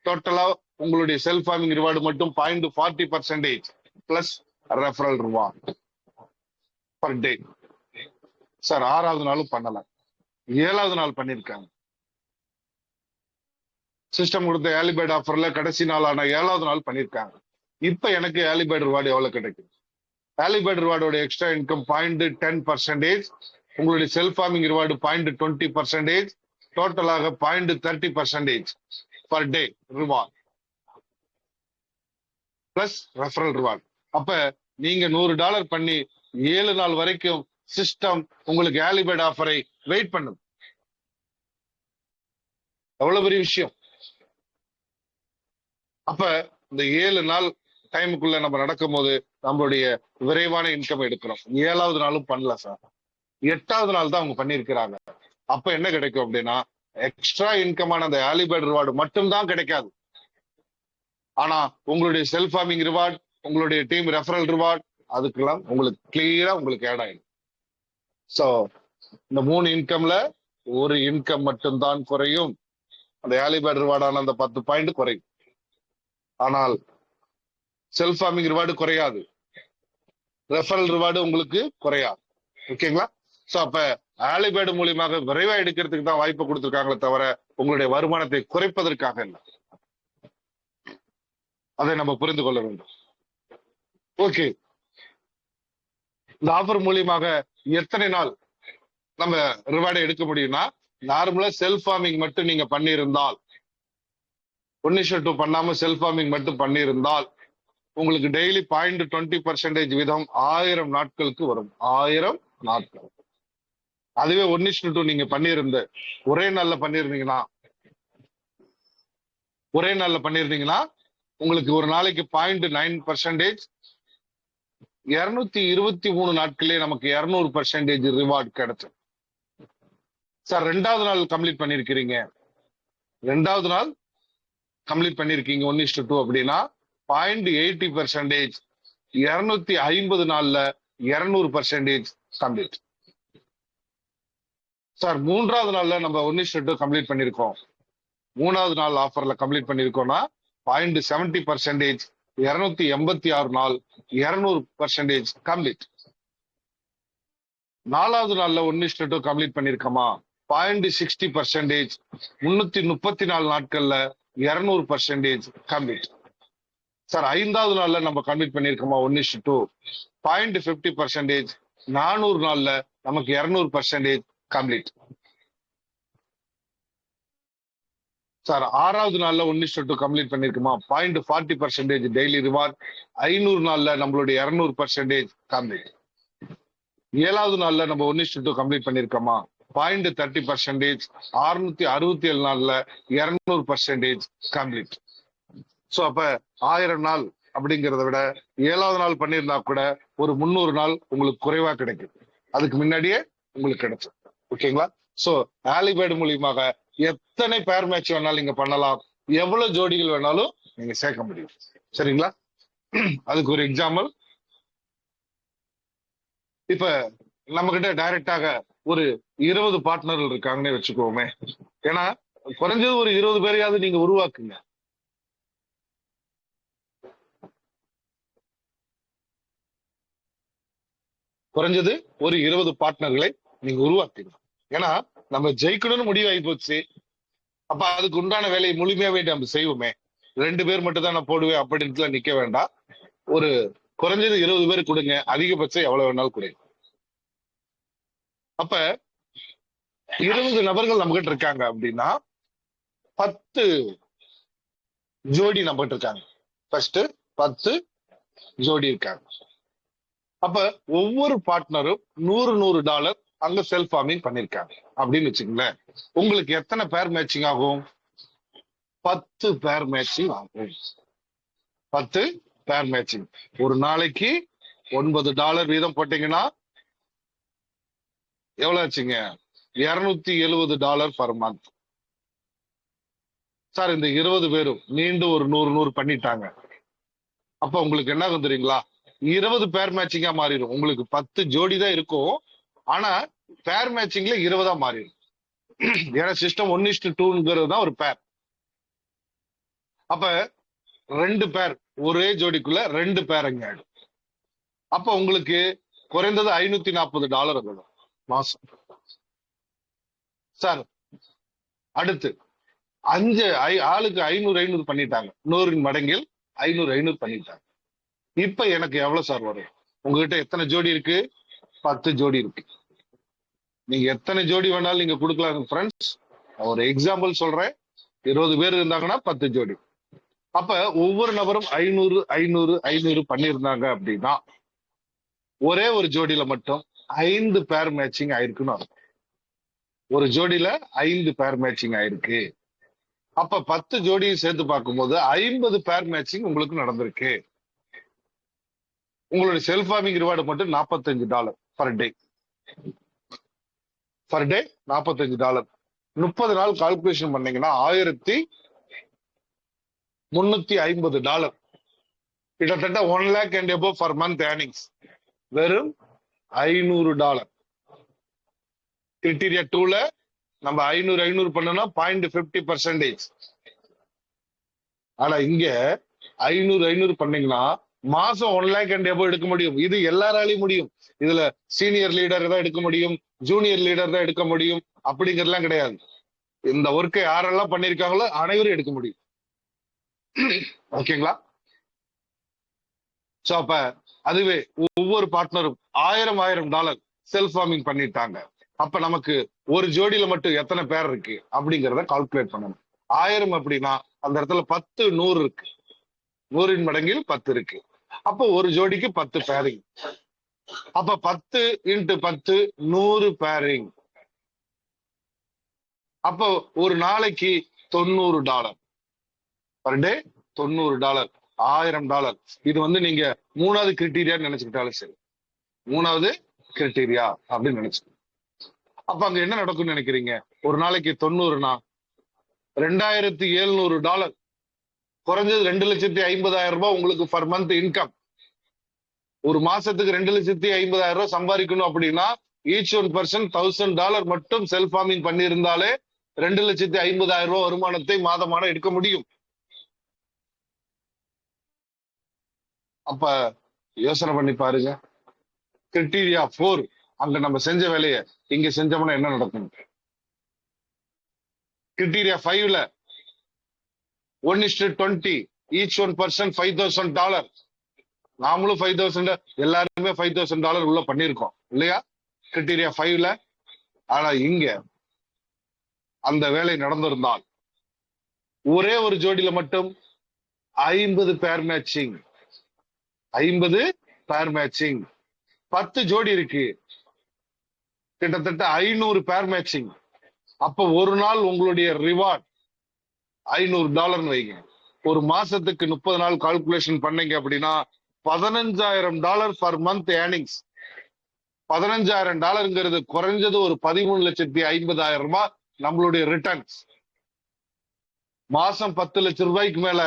டோட்டலா உங்களுடைய செல்ஃப் ஃபார்மிங் ரிவார்டு மட்டும் 0.40% plus referral reward per day. Sir 6வது நாளும் பண்ணல, 7வது நாள் பண்ணிருக்காங்க. சிஸ்டம் கொடுத்த ஏலிபேட் ஆஃபர்ல கடைசி நாளான 7வது நாள் பண்ணிருக்காங்க. இப்ப எனக்கு ஏலிபேட் ரிவார்டு எவ்வளவு கிடைக்கும்? ஏலிபேட் ரிவார்டோட எக்ஸ்ட்ரா இன்கம் 0.10%, உங்களுடைய செல்ஃப் ஃபார்மிங் ரிவார்டு 0.20%, டோட்டலாக 0.30% per day reward. Plus referral reward. அப்ப நீங்க $100 பண்ணி 7 நாள் வரைக்கும் சிஸ்டம் உங்களுக்கு ஏர்லி பேர்ட் ஆஃபரை வெயிட் பண்ணுது. எவ்வளவு பெரிய விஷயம். அப்ப இந்த 7 நாள் டைமுக்குள்ள நம்ம நடக்கும் போது நம்மளுடைய விரைவான இன்கம் எடுக்கிறோம். 7வது நாளும் பண்ணல சார், 8வது நாள் தான் அவங்க பண்ணிருக்கிறாங்க. அப்ப என்ன கிடைக்கும் அப்படின்னா எக்ஸ்ட்ரா இன்கமான அந்த ஏர்லி பேர்ட் ரிவார்டு மட்டும்தான் கிடைக்காது. ஆனா உங்களுடைய செல்ஃப் ஃபார்மிங் ரிவார்டு, உங்களுடைய டீம் ரெஃபரல் ரிவார்டு, அதுக்கெல்லாம் உங்களுக்கு கிளியரா உங்களுக்கு ஆட் ஆயிடும். சோ இந்த 3 இன்கம்ல ஒரு இன்கம் மட்டும்தான் குறையும். அந்த ஏர்லி பேர்ட் ரிவார்டான அந்த 10 பாயிண்ட் குறையும். ஆனால் செல்ஃப் ஃபார்மிங் ரிவார்டு குறையாது, ரெஃபரல் ரிவார்டு உங்களுக்கு குறையாது. ஓகேங்களா? சோ அப்ப ஏர்லி பேர்டு மூலியமாக விரைவா எடுக்கிறதுக்கு தான் வாய்ப்பு கொடுத்திருக்காங்களே தவிர உங்களுடைய வருமானத்தை குறைப்பதற்காக இல்லை. அதை நம்ம புரிந்து கொள்ள வேண்டும். ஓகே, இந்த ஆஃபர் மூலியமாக எத்தனை நாள் நம்ம ரிவார்டை எடுக்க முடியும்னா, நார்மலா செல்ஃப் ஃபார்மிங் மட்டும் நீங்க பண்ணியிருந்தால், 1:2 பண்ணாம செல்ஃப் ஃபார்மிங் மட்டும் பண்ணியிருந்தால் உங்களுக்கு டெய்லி 0.20% வீதம் 1000 நாட்களுக்கு வரும். 1000 நாட்கள். அதுவே 1:2 நீங்க பண்ணியிருந்த ஒரே நாள்ல பண்ணிருந்தீங்கன்னா உங்களுக்கு ஒரு நாளைக்கு 0.9% 223 நாட்களே நமக்கு 200% ரிவார்டு கிடைச்சு. சார் 2வது நாள் கம்ப்ளீட் பண்ணிருக்கீங்க, 1:2 அப்படின்னா 0.80% 250 நாள்ல 200% கம்ப்ளீட். சார் 3வது நாள்ல நம்ம 1:2 கம்ப்ளீட் பண்ணிருக்கோம், 3வது நாள் ஆஃபர்ல கம்ப்ளீட் பண்ணிருக்கோம்னா 0.70% 286 நாள் 200% கம்ப்ளீட். 4வது நாள்ல 1:2 கம்ப்ளீட் பண்ணிருக்கோமா 0.60% 334 நாட்கள்ல 200% கம்ப்ளீட். சார் 5வது நாள்ல நம்ம கம்ப்ளீட் பண்ணிருக்கோமா 1:2 0.50% 400 நாள்ல நமக்கு 200% கம்ப்ளீட். சார் 6வது நாள்ல 1:2 கம்ப்ளீட் பண்ணிருக்குமா 0.40% டெய்லி ரிவார்ட் 500 நாள்ல நம்மளுடைய 200% கம்ப்ளீட். 7வது நாள்ல நம்ம 1:2 கம்ப்ளீட் பண்ணிருக்கோமா 0.30% 667 நாள்ல 200% கம்ப்ளீட். சோ அப்ப 1000 நாள் அப்படிங்கிறத விட 7வது நாள் பண்ணியிருந்தா கூட ஒரு 300 நாள் உங்களுக்கு குறைவா கிடைக்கும், அதுக்கு முன்னாடியே உங்களுக்கு கிடைக்கும். ஓகேங்களா? சோ ஏர்லி பேர்டு மூலியமாக எத்தனை பேர் மேட்ச் வேணாலும் நீங்க பண்ணலாம், எவ்வளவு ஜோடிகள் வேணாலும் நீங்க சேர்க்க முடியும். சரிங்களா? அதுக்கு ஒரு எக்ஸாம்பிள், இப்ப நம்ம கிட்ட டைரக்டாக ஒரு 20 பார்ட்னர்கள் இருக்காங்கன்னு வச்சுக்கோமே. ஏன்னா குறைஞ்சது ஒரு 20 பேரையாவது நீங்க உருவாக்குங்க. குறைஞ்சது ஒரு 20 பார்ட்னர்களை நீங்க உருவாக்குங்க. ஏன்னா நம்ம ஜெயிக்கணும்னு முடிவாகி போச்சு. அப்ப அதுக்கு உண்டான வேலையை முழுமையாவே நம்ம செய்வோமே. 2 பேர் மட்டும் தான் நான் போடுவேன் அப்படின்ட்டுலாம் நிக்க வேண்டாம். ஒரு குறைஞ்சது 20 பேர் கொடுங்க, அதிகபட்சம் எவ்வளவு வேணாலும் கொடுங்க. அப்ப 20 நபர்கள் நம்ம கிட்ட இருக்காங்க அப்படின்னா 10 ஜோடி நம்ம கிட்ட இருக்காங்க. ஃபர்ஸ்ட் 10 ஜோடி இருக்காங்க. அப்ப ஒவ்வொரு பார்ட்னரும் $100 அங்க செல்ஃப் ஃபார்மிங் பண்ணிருக்காங்க அப்படின்னு வச்சுக்கோங்களேன். உங்களுக்கு எத்தனை பேர் மேட்சிங் ஆகும்? 10 பேர் மேட்சிங் ஆகும். 10 பேர் மேட்சிங். ஒரு நாளைக்கு $9 வீதம் போட்டீங்கன்னா எவ்வளவு ஆச்சுங்க? $270 பர் மந்த். சார் இந்த 20 பேரும் மீண்டும் ஒரு 100 பண்ணிட்டாங்க. அப்ப உங்களுக்கு என்ன ஆகும் தெரியுங்களா? 20 பேர் மேட்சிங்கா மாறிடும். உங்களுக்கு 10 ஜோடி தான் இருக்கும், ஆனா பேர் மேட்சிங்ல 20 மாறிடும். ஏன்னா சிஸ்டம் 1:2 தான் ஒரு பேர். அப்ப 2 பேர் ஒரே ஜோடிக்குள்ள 2 பேர் அங்க ஆயிடும். அப்ப உங்களுக்கு குறைந்தது $540 வரும் மாசம். சார் அடுத்து 5 ஆளுக்கு 500 பண்ணிட்டாங்க. 100 மடங்கில் 500 பண்ணிட்டாங்க. இப்ப எனக்கு எவ்வளவு சார் வரும்? உங்ககிட்ட எத்தனை ஜோடி இருக்கு? 10 ஜோடி இருக்கு. நீங்க எத்தனை ஜோடி வேணாலும் நீங்க கொடுக்கலாம் ஃப்ரெண்ட்ஸ். ஒரு எக்ஸாம்பிள் சொல்றேன். 20 பேர் இருந்தாங்கன்னா 10 ஜோடி. அப்ப ஒவ்வொரு நபரும் 500 500 500 பண்ணியிருந்தாங்க அப்படின்னா ஒரே ஒரு ஜோடியில மட்டும் 5 பேர் மேட்சிங் ஆயிருக்குன்னு அர்த்தம். ஒரு ஜோடியில 5 பேர் மேட்சிங் ஆயிருக்கு. அப்ப 10 ஜோடியும் சேர்த்து பார்க்கும்போது 50 பேர் மேட்சிங் உங்களுக்கு நடந்திருக்கு. உங்களுடைய செல்ஃப் ஃபார்மிங் ரிவார்டு மட்டும் $45 பர் டே. Per day $45. 30 நாள் கால்குலேஷன் பண்ணீங்கன்னா $1350. கிட்டத்தட்ட 1 lakh and above for month earnings. வெறும் $500. கிரிட்டீரியா 2ல நம்ம 500 பண்ணோம்னா 0.50%. ஆனா இங்க 500 பண்ணீங்கன்னா மாசம் 1 lakh and above எடுக்க முடியும். இது எல்லாராலையும் முடியும். இதுல சீனியர் லீடர் தான் எடுக்க முடியும், ஜூனியர் லீடர் தான் எடுக்க முடியும் அப்படிங்கறதுலாம் கிடையாது. இந்த ஒர்க்கை யாரெல்லாம் பண்ணிருக்காங்களோ அனைவரும் எடுக்க முடியும். ஓகேங்களா? சோ அப்ப அதுவே ஒவ்வொரு பார்ட்னரும் $1000 செல்ஃப் ஃபார்மிங் பண்ணிட்டாங்க. அப்ப நமக்கு ஒரு ஜோடியில மட்டும் எத்தனை பேர் இருக்கு அப்படிங்கறத கால்குலேட் பண்ணணும். 1000 அப்படின்னா அந்த இடத்துல 10 100 இருக்கு. 100 மடங்கில் 10 இருக்கு. அப்ப ஒரு ஜோடிக்கு 10 பேரிங். அப்ப 10 × 10 100 பேரிங். அப்போ ஒரு நாளைக்கு $90 பர் டே. $90, $1000. இது நீங்க 3வது கிரிட்டீரியா நினைச்சுக்கிட்டாலும் சரி, 3வது கிரிட்டீரியா அப்படின்னு நினைச்சுக்கோங்க. அப்ப அங்க என்ன நடக்கும்னு நினைக்கிறீங்க? ஒரு நாளைக்கு 90னா $2700. குறைஞ்சது 2,50,000 ரூபாய் உங்களுக்கு பர் மந்த் இன்கம். ஒரு மாசத்துக்கு 2,50,000 ரூபாய் சம்பாதிக்கணும் அப்படின்னா ஈச் ஒன் பர்சன் $1000 மட்டும் செல்ஃப் ஃபார்மிங் பண்ணி இருந்தாலே 2,50,000 ரூபாய் வருமானத்தை மாதமான எடுக்க முடியும். அப்ப யோசனை பண்ணி பாருங்க. கிரிட்டீரியா 4 அங்க நம்ம செஞ்ச வேலையை இங்க செஞ்சோம்னா என்ன நடக்கும்? கிரிட்டீரியா 5ல 1:20 ஈச் ஒன் பர்சன் $5,000. நாமளும் 5,000, எல்லாருமே $5,000 உள்ள பண்ணிருக்கோம் இல்லையா கிரிட்டீரியா 5ல. ஆனா இங்க அந்த வேலை நடந்திருந்தால் ஒரே ஒரு ஜோடியில மட்டும் 50 பேர் மேட்சிங். 50 பேர் மேட்சிங். 10 ஜோடி இருக்கு, கிட்டத்தட்ட 500 பேர் மேட்சிங். அப்ப ஒரு நாள் உங்களுடைய ரிவார்ட் $500 வைங்க. ஒரு மாசத்துக்கு 30 நாள் கால்குலேஷன் பண்ணீங்க அப்படின்னா $15,000 பர் மந்த் ஏர்னிங்ஸ். $15,000 குறைஞ்சது ஒரு 13,50,000 ரூபாய் நம்மளுடைய ரிட்டர்ன்ஸ். மாசம் 10 லட்சம் ரூபாய்க்கு மேல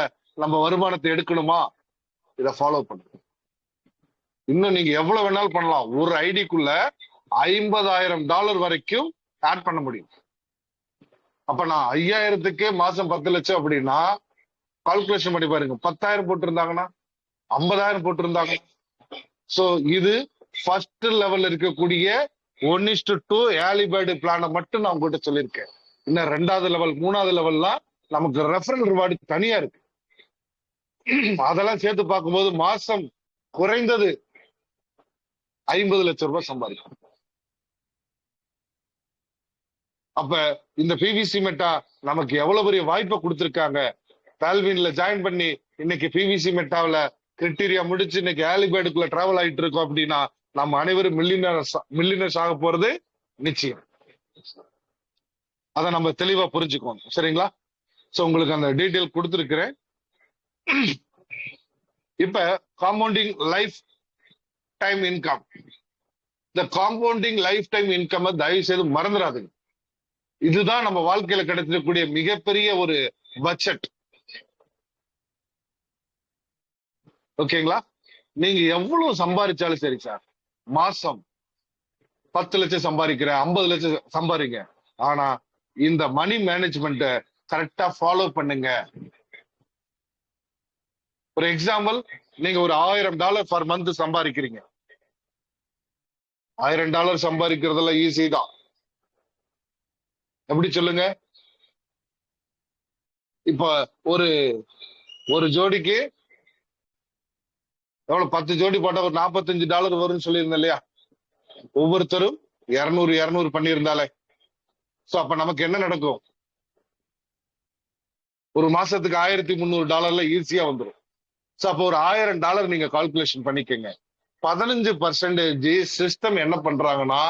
நம்ம வருமானத்தை எடுக்கணுமா? இத ஃபாலோ பண்ணுங்க. இன்னும் நீங்க எவ்வளவு வேணாலும் பண்ணலாம். ஒரு ஐடிக்குள்ள $50,000 வரைக்கும் ஆட் பண்ண முடியும். அப்ப நான் 5,000க்கு மாசம் 10 லட்சம் அப்படின்னா கால்குலேஷன் பண்ணி பாருங்க. 10,000 போட்டிருந்தாங்கன்னா 50,000 போட்டிருந்தாங்க. சோ இது ஃபர்ஸ்ட் லெவல் இருக்கக்கூடிய 1:2 ஏர்லி பேர்டு பிளான மட்டும் நான் உங்ககிட்ட சொல்லியிருக்கேன். இன்னும் 2வது லெவல் 3வது லெவல்லாம் நமக்கு ரெஃபரல் ரிவார்டு தனியா இருக்கு. அதெல்லாம் சேர்த்து பார்க்கும்போது மாசம் குறைந்தது 50 லட்சம் ரூபாய் சம்பாதிக்கும். அப்ப இந்த பிவிசி மெட்டா நமக்கு எவ்வளவு பெரிய வாய்ப்பை கொடுத்திருக்காங்க. தால்வின்ல ஜாயின் பண்ணி இன்னைக்கு பிவிசி மெட்டாவில கிரிட்டீரியா முடிச்சு இன்னைக்கு ஏர்லிபேர்டுக்குள்ள டிராவல் ஆயிட்டு இருக்கோம் அப்படின்னா நம்ம அனைவரும் மில்லியனர்ஸ் ஆக போறது நிச்சயம். அதை நம்ம தெளிவா புரிஞ்சுக்கணும். சரிங்களா? சோ உங்களுக்கு அந்த டீட்டெயில் கொடுத்திருக்கிறேன். இப்ப காம்பவுண்டிங் லைஃப் டைம் இன்கம். இந்த காம்பவுண்டிங் லைஃப் டைம் இன்கம் தயவு செய்து மறந்துடாதுங்க. இதுதான் நம்ம வாழ்க்கையில கிடைச்சிடக்கூடிய மிகப்பெரிய ஒரு பட்ஜெட். ஓகேங்களா? நீங்க எவ்வளவு சம்பாதிச்சாலும் சரி சார், மாசம் 10 லட்சம் சம்பாதிக்கிறேன், 50 லட்சம் சம்பாதிங்க. ஆனா இந்த மணி மேனேஜ்மெண்ட் கரெக்டா ஃபாலோ பண்ணுங்க. ஒரு எக்ஸாம்பிள், நீங்க ஒரு $1,000 பர் மந்த் சம்பாதிக்கிறீங்க. $1,000 சம்பாதிக்கிறதுல ஈஸி தான். எப்படி சொல்லுங்க? இப்ப ஒரு ஜோடிக்கு எவ்வளவு? 10 ஜோடி போட்டா ஒரு $45 வரும்னு சொல்லியிருந்தேன் இல்லையா? ஒவ்வொருத்தரும் 200 பண்ணியிருந்தாலே. சோ அப்ப நமக்கு என்ன நடக்கும்? ஒரு மாசத்துக்கு $1300 ஈஸியா வந்துடும். சோ அப்போ ஒரு $1000 நீங்க கால்குலேஷன் பண்ணிக்கங்க. 15% சிஸ்டம் என்ன பண்றாங்கன்னா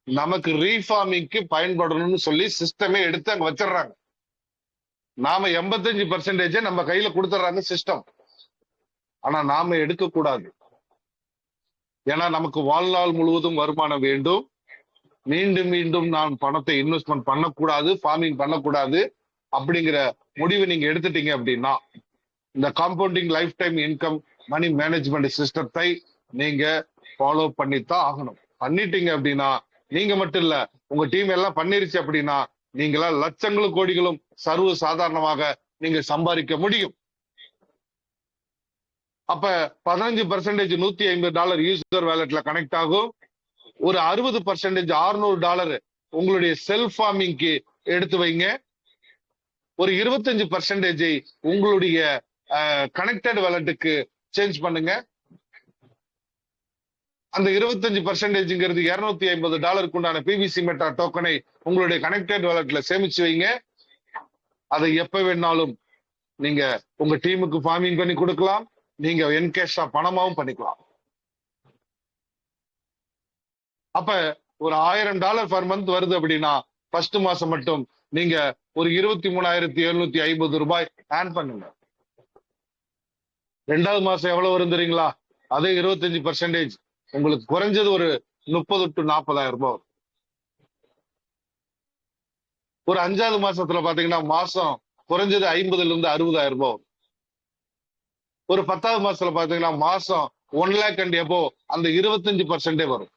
நமக்கு ரீஃபார்மிங்க்கு பயன்படணும்னு சொல்லி சிஸ்டமே எடுத்து அங்க வச்சிடறாங்க. நாம 85% நம்ம கையில கொடுத்துறாங்க சிஸ்டம். ஆனா நாம எடுக்க கூடாது. ஏன்னா நமக்கு வாழ்நாள் முழுவதும் வருமானம் வேண்டும். மீண்டும் மீண்டும் நான் பணத்தை இன்வெஸ்ட்மெண்ட் பண்ணக்கூடாது, ஃபார்மிங் பண்ணக்கூடாது அப்படிங்கிற முடிவு நீங்க எடுத்துட்டீங்க அப்படின்னா இந்த compounding life time income money management சிஸ்டத்தை நீங்க ஃபாலோ பண்ணித்தான் ஆகணும். பண்ணிட்டீங்க அப்படின்னா நீங்க மட்டும் இல்ல, உங்க டீம் எல்லாம் பண்ணிருச்சு அப்படின்னா நீங்களா லட்சங்களும் கோடிகளும் சர்வ சாதாரணமாக நீங்க சம்பாதிக்க முடியும். அப்ப 15% $150 யூசர் வேலட்ல கனெக்ட் ஆகும். ஒரு 60% $600 உங்களுடைய செல்ஃப் ஃபார்மிங்க்கு எடுத்து வைங்க. ஒரு 25% உங்களுடைய கனெக்டட் வேலட்டுக்கு சேஞ்ச் பண்ணுங்க. அந்த 25%ங்கிறது $250 உண்டான பிவிசி மெட்டா டோக்கனை உங்களுடைய கனெக்டட் வேலட்ல சேமிச்சு வைங்க. அதை எப்ப வேணாலும் நீங்க உங்க டீமுக்கு ஃபார்மிங் பண்ணி கொடுக்கலாம். நீங்க என்கேஷா பணமாவும் பண்ணிக்கலாம். அப்ப ஒரு $1000 பர் மந்த் வருது அப்படின்னா ஃபர்ஸ்ட் மாசம் மட்டும் நீங்க ஒரு $23,750 ஏர்ன் பண்ணுங்க. ரெண்டாவது மாசம் எவ்வளவு வரும் தெரியுங்களா? அதே 25% உங்களுக்கு குறைஞ்சது ஒரு 30,000 to 40,000 வரும். ஒரு 5வது மாசத்துல பாத்தீங்கன்னா மாசம் குறைஞ்சது 50,000 to 60,000 வரும். ஒரு 10வது மாசத்துல பாத்தீங்கன்னா மாசம் 1 lakh and above அந்த 25% வரும்.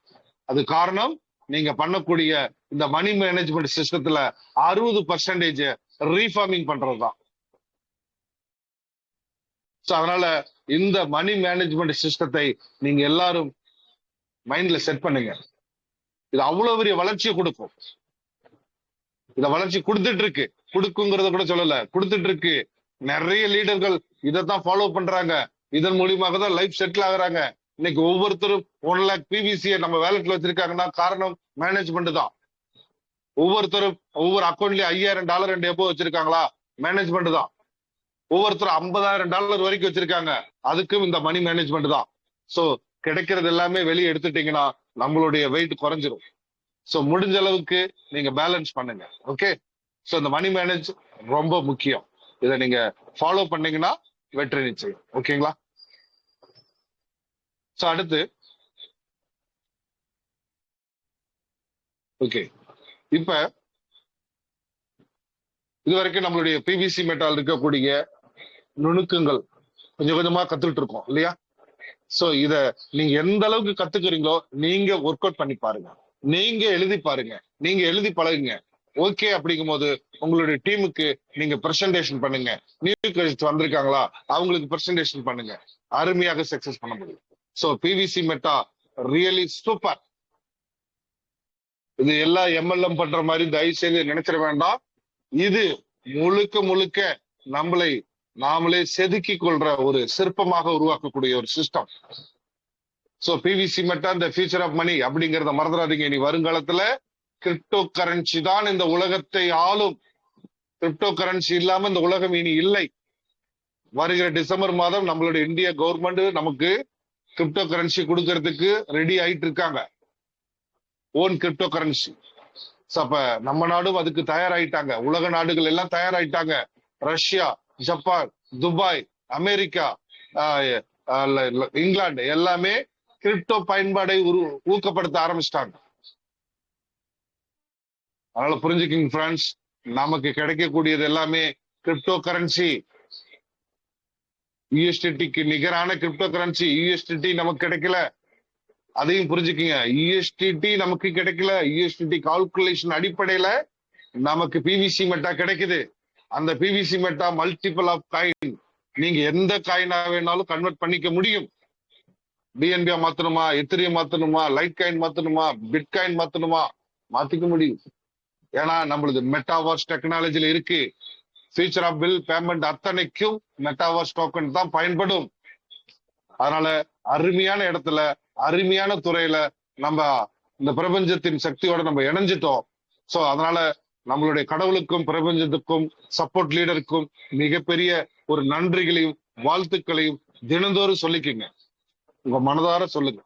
அது காரணம் நீங்க பண்ணக்கூடிய இந்த மணி மேனேஜ்மெண்ட் சிஸ்டத்துல 60% ரீஃபார்மிங் பண்றதுதான். அதனால இந்த மணி மேனேஜ்மெண்ட் சிஸ்டத்தை நீங்க எல்லாரும் மைண்ட்ல செட் பண்ணுங்க. இது அவ்வளவு பெரிய வளர்ச்சியை கொடுக்கும். இத வளர்ச்சி கொடுத்துட்டு இருக்கு, கொடுக்குங்கிறத கூட சொல்லல, கொடுத்துட்டு இருக்கு. நிறைய லீடர்கள் இதைத்தான் ஃபாலோ பண்றாங்க. இதன் மூலியமாக தான் லைஃப் செட்டில் ஆகுறாங்க. இன்னைக்கு ஒவ்வொருத்தரும் 1 lakh பிவிசியை நம்ம வேலட்ல வச்சிருக்காங்கன்னா காரணம் மேனேஜ்மெண்ட் தான். ஒவ்வொருத்தரும் ஒவ்வொரு அக்கௌண்ட்லயும் $5,000 and above வச்சிருக்காங்களா? மேனேஜ்மெண்ட் தான். ஒவ்வொருத்தரும் $50,000 வரைக்கும் வச்சிருக்காங்க, அதுக்கும் இந்த மணி மேனேஜ்மெண்ட் தான். சோ கிடைக்கிறது எல்லாமே வெளியே எடுத்துட்டீங்கன்னா நம்மளுடைய வெயிட் குறைஞ்சிரும். சோ முடிஞ்ச அளவுக்கு நீங்க பேலன்ஸ் பண்ணுங்க. ஓகே, சோ இந்த மணி மேனேஜ் ரொம்ப முக்கியம். இதை நீங்க ஃபாலோ பண்ணீங்கன்னா வெற்றி நிச்சயம். ஓகேங்களா? சோ அடுத்து ஓகே, இப்ப இதுவரைக்கும் நம்மளுடைய பிவிசி மெட்டால் இருக்கக்கூடிய நுணுக்கங்கள் கொஞ்சம் கொஞ்சமா கத்துக்கிட்டு இருக்கோம் இல்லையா? சோ இத நீங்க எந்த அளவுக்கு கத்துக்கிறீங்களோ நீங்க ஒர்க் அவுட் பண்ணி பாருங்க, நீங்க எழுதி பாருங்க, நீங்க எழுதி பழகுங்க. ஓகே அப்படிங்கும் போது உங்களுடைய டீமுக்கு நீங்க பிரசன்டேஷன் பண்ணுங்க. நியூ கிரெடிட்ஸ் வந்திருக்காங்களா அவங்களுக்கு பிரசன்டேஷன் பண்ணுங்க. அருமையாக சக்சஸ் பண்ண முடியும். So PVC Meta really super. இது எல்லாம் எம்எல்எம் பண்ற மாதிரி தயவு செய்து நினைச்சிட வேண்டாம். இது முழுக்க முழுக்க நம்மளை நாமளே செதுக்கி கொள்ற ஒரு சிற்பமாக உருவாக்கக்கூடிய ஒரு சிஸ்டம். சோ பிவிசி மெட்டா இந்த ஃபியூச்சர் ஆஃப் மணி அப்படிங்கறத மறந்துடாதீங்க. இனி வருங்காலத்துல கிரிப்டோ கரன்சி தான் இந்த உலகத்தை ஆளும். கிரிப்டோ கரன்சி இல்லாம இந்த உலகம் இனி இல்லை. வருகிற டிசம்பர் மாதம் நம்மளுடைய இந்திய கவர்மெண்ட் நமக்கு கிரிப்டோ கரன்சி கொடுக்கறதுக்கு ரெடி ஆயிட்டு இருக்காங்க. Own cryptocurrency. அப்ப நம்ம நாடும் அதுக்கு தயாராயிட்டாங்க. உலக நாடுகள் எல்லாம் தயாராயிட்டாங்க. ரஷ்யா, ஜப்பான், துபாய், அமெரிக்கா, இங்கிலாந்து எல்லாமே கிரிப்டோ பயன்பாடை ஊக்கப்படுத்த ஆரம்பிச்சிட்டாங்க. அதனால புரிஞ்சுக்கிங்க ஃப்ரெண்ட்ஸ், நமக்கு கிடைக்கக்கூடியது எல்லாமே கிரிப்டோ கரன்சி. யூஎஸ்டிக்கு நிகரான கிரிப்டோ கரன்சி யூஎஸ்டி நமக்கு கிடைக்கல. அதையும் புரிஞ்சுக்கீங்க. யூஎஸ்டி நமக்கு கிடைக்கல. யூஎஸ்டி கால்குலேஷன் அடிப்படையில நமக்கு பிவிசி மெட்டா கிடைக்குது. அந்த PVC meta multiple of coin. நீங்க எந்த காயினா வேணாலும் கன்வெர்ட் பண்ணிக்க முடியும். பிஎன்பியா மாத்தணுமா, எத்திரியம் மாத்தணுமா, லைட் காயின் மாத்தணுமா, பிட் காயின் மாத்தணுமா, மாத்திக்க முடியும். ஏன்னா நம்மளது மெட்டாவர்ஸ் டெக்னாலஜில இருக்கு. ஃபியூச்சர் ஆஃப் பில் பேமெண்ட் அத்தனைக்கும் மெட்டாவர்ஸ் டோக்கன் தான் பயன்படும். அதனால அருமையான இடத்துல அருமையான துறையில நம்ம இந்த பிரபஞ்சத்தின் சக்தியோட நம்ம இணைஞ்சிட்டோம். சோ அதனால நம்மளுடைய கடவுளுக்கும் பிரபஞ்சத்துக்கும் சப்போர்ட் லீடருக்கும் மிகப்பெரிய ஒரு நன்றிகளையும் வாழ்த்துக்களையும் தினந்தோறும் சொல்லிக்கங்க. உங்க மனதார சொல்லுங்க.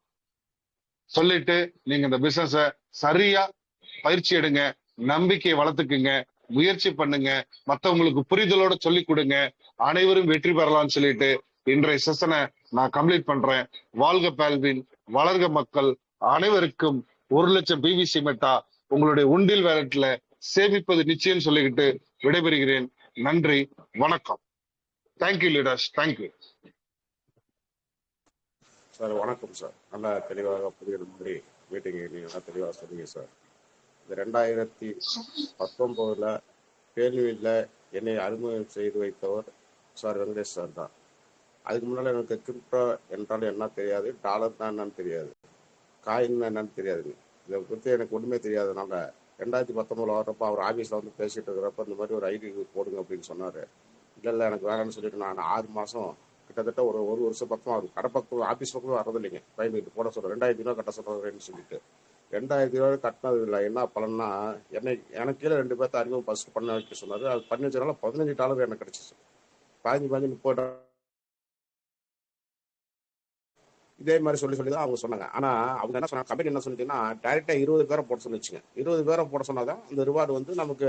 சொல்லிட்டு நீங்க இந்த பிசினஸ சரியா பயிற்சி எடுங்க, நம்பிக்கையை வளர்த்துக்குங்க, முயற்சி பண்ணுங்க, மத்தவங்களுக்கு புரிதலோட சொல்லி கொடுங்க. அனைவரும் வெற்றி பெறலாம்னு சொல்லிட்டு இன்றைய செஷனை நான் கம்ப்ளீட் பண்றேன். வாழ்க பால்வின், வளர்க மக்கள். அனைவருக்கும் 1,00,000 பிவிசி மெட்டா உங்களுடைய உண்டில் வேலட்ல சேமிப்பது நிச்சயம் சொல்லிக்கிட்டு விடைபெறுகிறேன். நன்றி, வணக்கம். Thank you leaders, thank you sir. வணக்கம் சார். நல்லா தெளிவாக புதிய மாதிரி மீட்டிங் நீங்கள் தெளிவாக சொன்னீங்க சார். இந்த 2019 கேள்வியில் என்னை அறிமுகம் செய்து வைத்தவர் சார் வெங்கடேஷ் சார் தான். அதுக்கு முன்னால் எனக்கு கிரிப்டோ என்றால் என்ன தெரியாது, டாலர் தான் என்னன்னு தெரியாது, காயின் என்னன்னு தெரியாதுங்க. இதை பற்றி எனக்கு ஒன்றுமே தெரியாதனால 2019 வரப்போ அவர் ஆஃபீஸில் வந்து பேசிகிட்டு இருக்கிறப்ப இந்த மாதிரி ஒரு ஐடி போடுங்க அப்படின்னு சொன்னார். இல்லை எனக்கு வேலைன்னு சொல்லிட்டு நான் 6 மாதம் கிட்டத்தட்ட ஒரு வருஷம் பக்கம் அவர் கடை பக்கம் ஆஃபீஸ் பக்கம் வரதில்லைங்க. பயந்துட்டு போட சொல்கிறேன், 2,000 ரூபா கட்ட சொல்கிறேன்னு சொல்லிட்டு 2,000 ரூபா கட்டினது இல்லை. என்ன பலன்னா, எனக்கு கீழே 2 பேர்த்த அறிமுகம் ஃபஸ்ட்டு பண்ண வைக்க சொன்னார். அது பண்ணி வச்சனால $15 எனக்கு கிடச்சிச்சு. 15 30 இதே மாதிரி சொல்லி தான் அவங்க சொன்னாங்க. ஆனால் அவங்க என்ன சொன்னாங்க, கம்பெனி என்ன சொல்லிட்டீங்கன்னா டைரெக்டாக 20 பேரை போட சொல்லிச்சுங்க. 20 பேரை போட சொன்னாதான் அந்த ரிவார்டு வந்து நமக்கு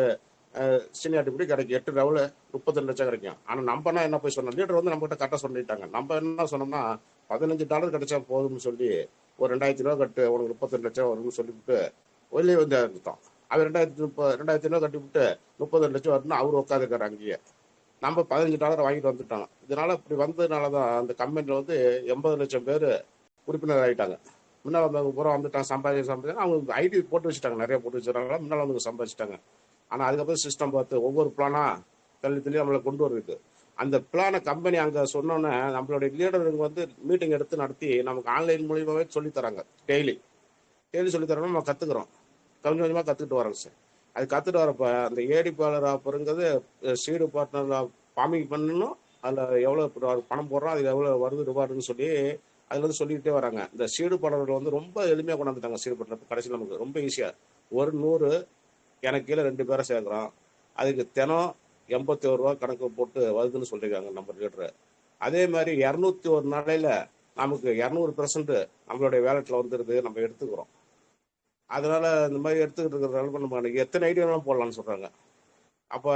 சீனியாரிட்டி படி கிடைக்கும். 8 லெவலில் 32 லட்சம் கிடைக்கும். ஆனால் நம்ம என்ன போய் சொன்னோம், லீடர் வந்து நம்மகிட்ட கட்ட சொல்லிட்டாங்க. நம்ம என்ன சொன்னோம்னா $15 கிடைச்சா போதும்னு சொல்லி ஒரு 2,000 ரூபா கட்டு, உனக்கு 32 லட்சம் வரும்னு சொல்லிவிட்டு வெளியே வந்து இருந்தோம். அவர் 2,000 ரூபா கட்டிவிட்டு 32 லட்சம் வரும்னு அவர் உட்காந்துருக்காரு அங்கேயே. நம்ம $15 வாங்கிட்டு வந்துட்டோம். இதனால இப்படி வந்ததுனால தான் அந்த கம்பெனியில் வந்து 80 லட்சம் பேர் உறுப்பினர் ஆகிட்டாங்க. முன்னால் வந்தவங்க பூரா வந்துட்டாங்க, சம்பாதிச்சு அவங்க ஐடி போட்டு வச்சுட்டாங்க, நிறைய போட்டு வச்சுருக்காங்க. முன்னால் வந்து சம்பாதிச்சிட்டாங்க. ஆனால் அதுக்கப்புறம் சிஸ்டம் பார்த்து ஒவ்வொரு பிளானாக தள்ளி நம்மளை கொண்டு வருது. அந்த பிளானை கம்பெனி அங்கே சொன்னோன்னே நம்மளுடைய லீடருங்க வந்து மீட்டிங் எடுத்து நடத்தி நமக்கு ஆன்லைன் மூலியமாகவே சொல்லித்தராங்க. டெய்லி சொல்லித்தரோம், நம்ம கற்றுக்குறோம். கொஞ்சம் கொஞ்சமாக கற்றுக்கிட்டு வரோங்க சார். அது கற்றுட்டு வரப்போ அந்த ஏடிப்பாளர் ஆப்பருங்கிறது சீடு பார்ட்னர் ஃபார்மிங் பண்ணணும். அதில் எவ்வளோ பணம் போடுறோம், அது எவ்வளோ வருது ரிவார்டுன்னு சொல்லி அதில் வந்து சொல்லிக்கிட்டே வராங்க. இந்த சீடு பாடல்கள் வந்து ரொம்ப எளிமையாக கொண்டாந்துட்டாங்க. சீடு பாடல் கடைசியில் நமக்கு ரொம்ப ஈஸியாக ஒரு 100 எனக்கு கீழே 2 பேரை சேர்க்குறோம். அதுக்கு தினம் 81 ரூபா கணக்கு போட்டு வருதுன்னு சொல்லியிருக்காங்க நம்ம லீடரு. அதே மாதிரி 201 நாளையில் நமக்கு 200% நம்மளுடைய வேலெட்டில் வந்துடுது, நம்ம எடுத்துக்கிறோம். அதனால இந்த மாதிரி எடுத்துக்கிட்டு இருக்கிறதால நம்ம எத்தனை ஐடியா வேணாலும் போடலாம்னு சொல்கிறாங்க. அப்போ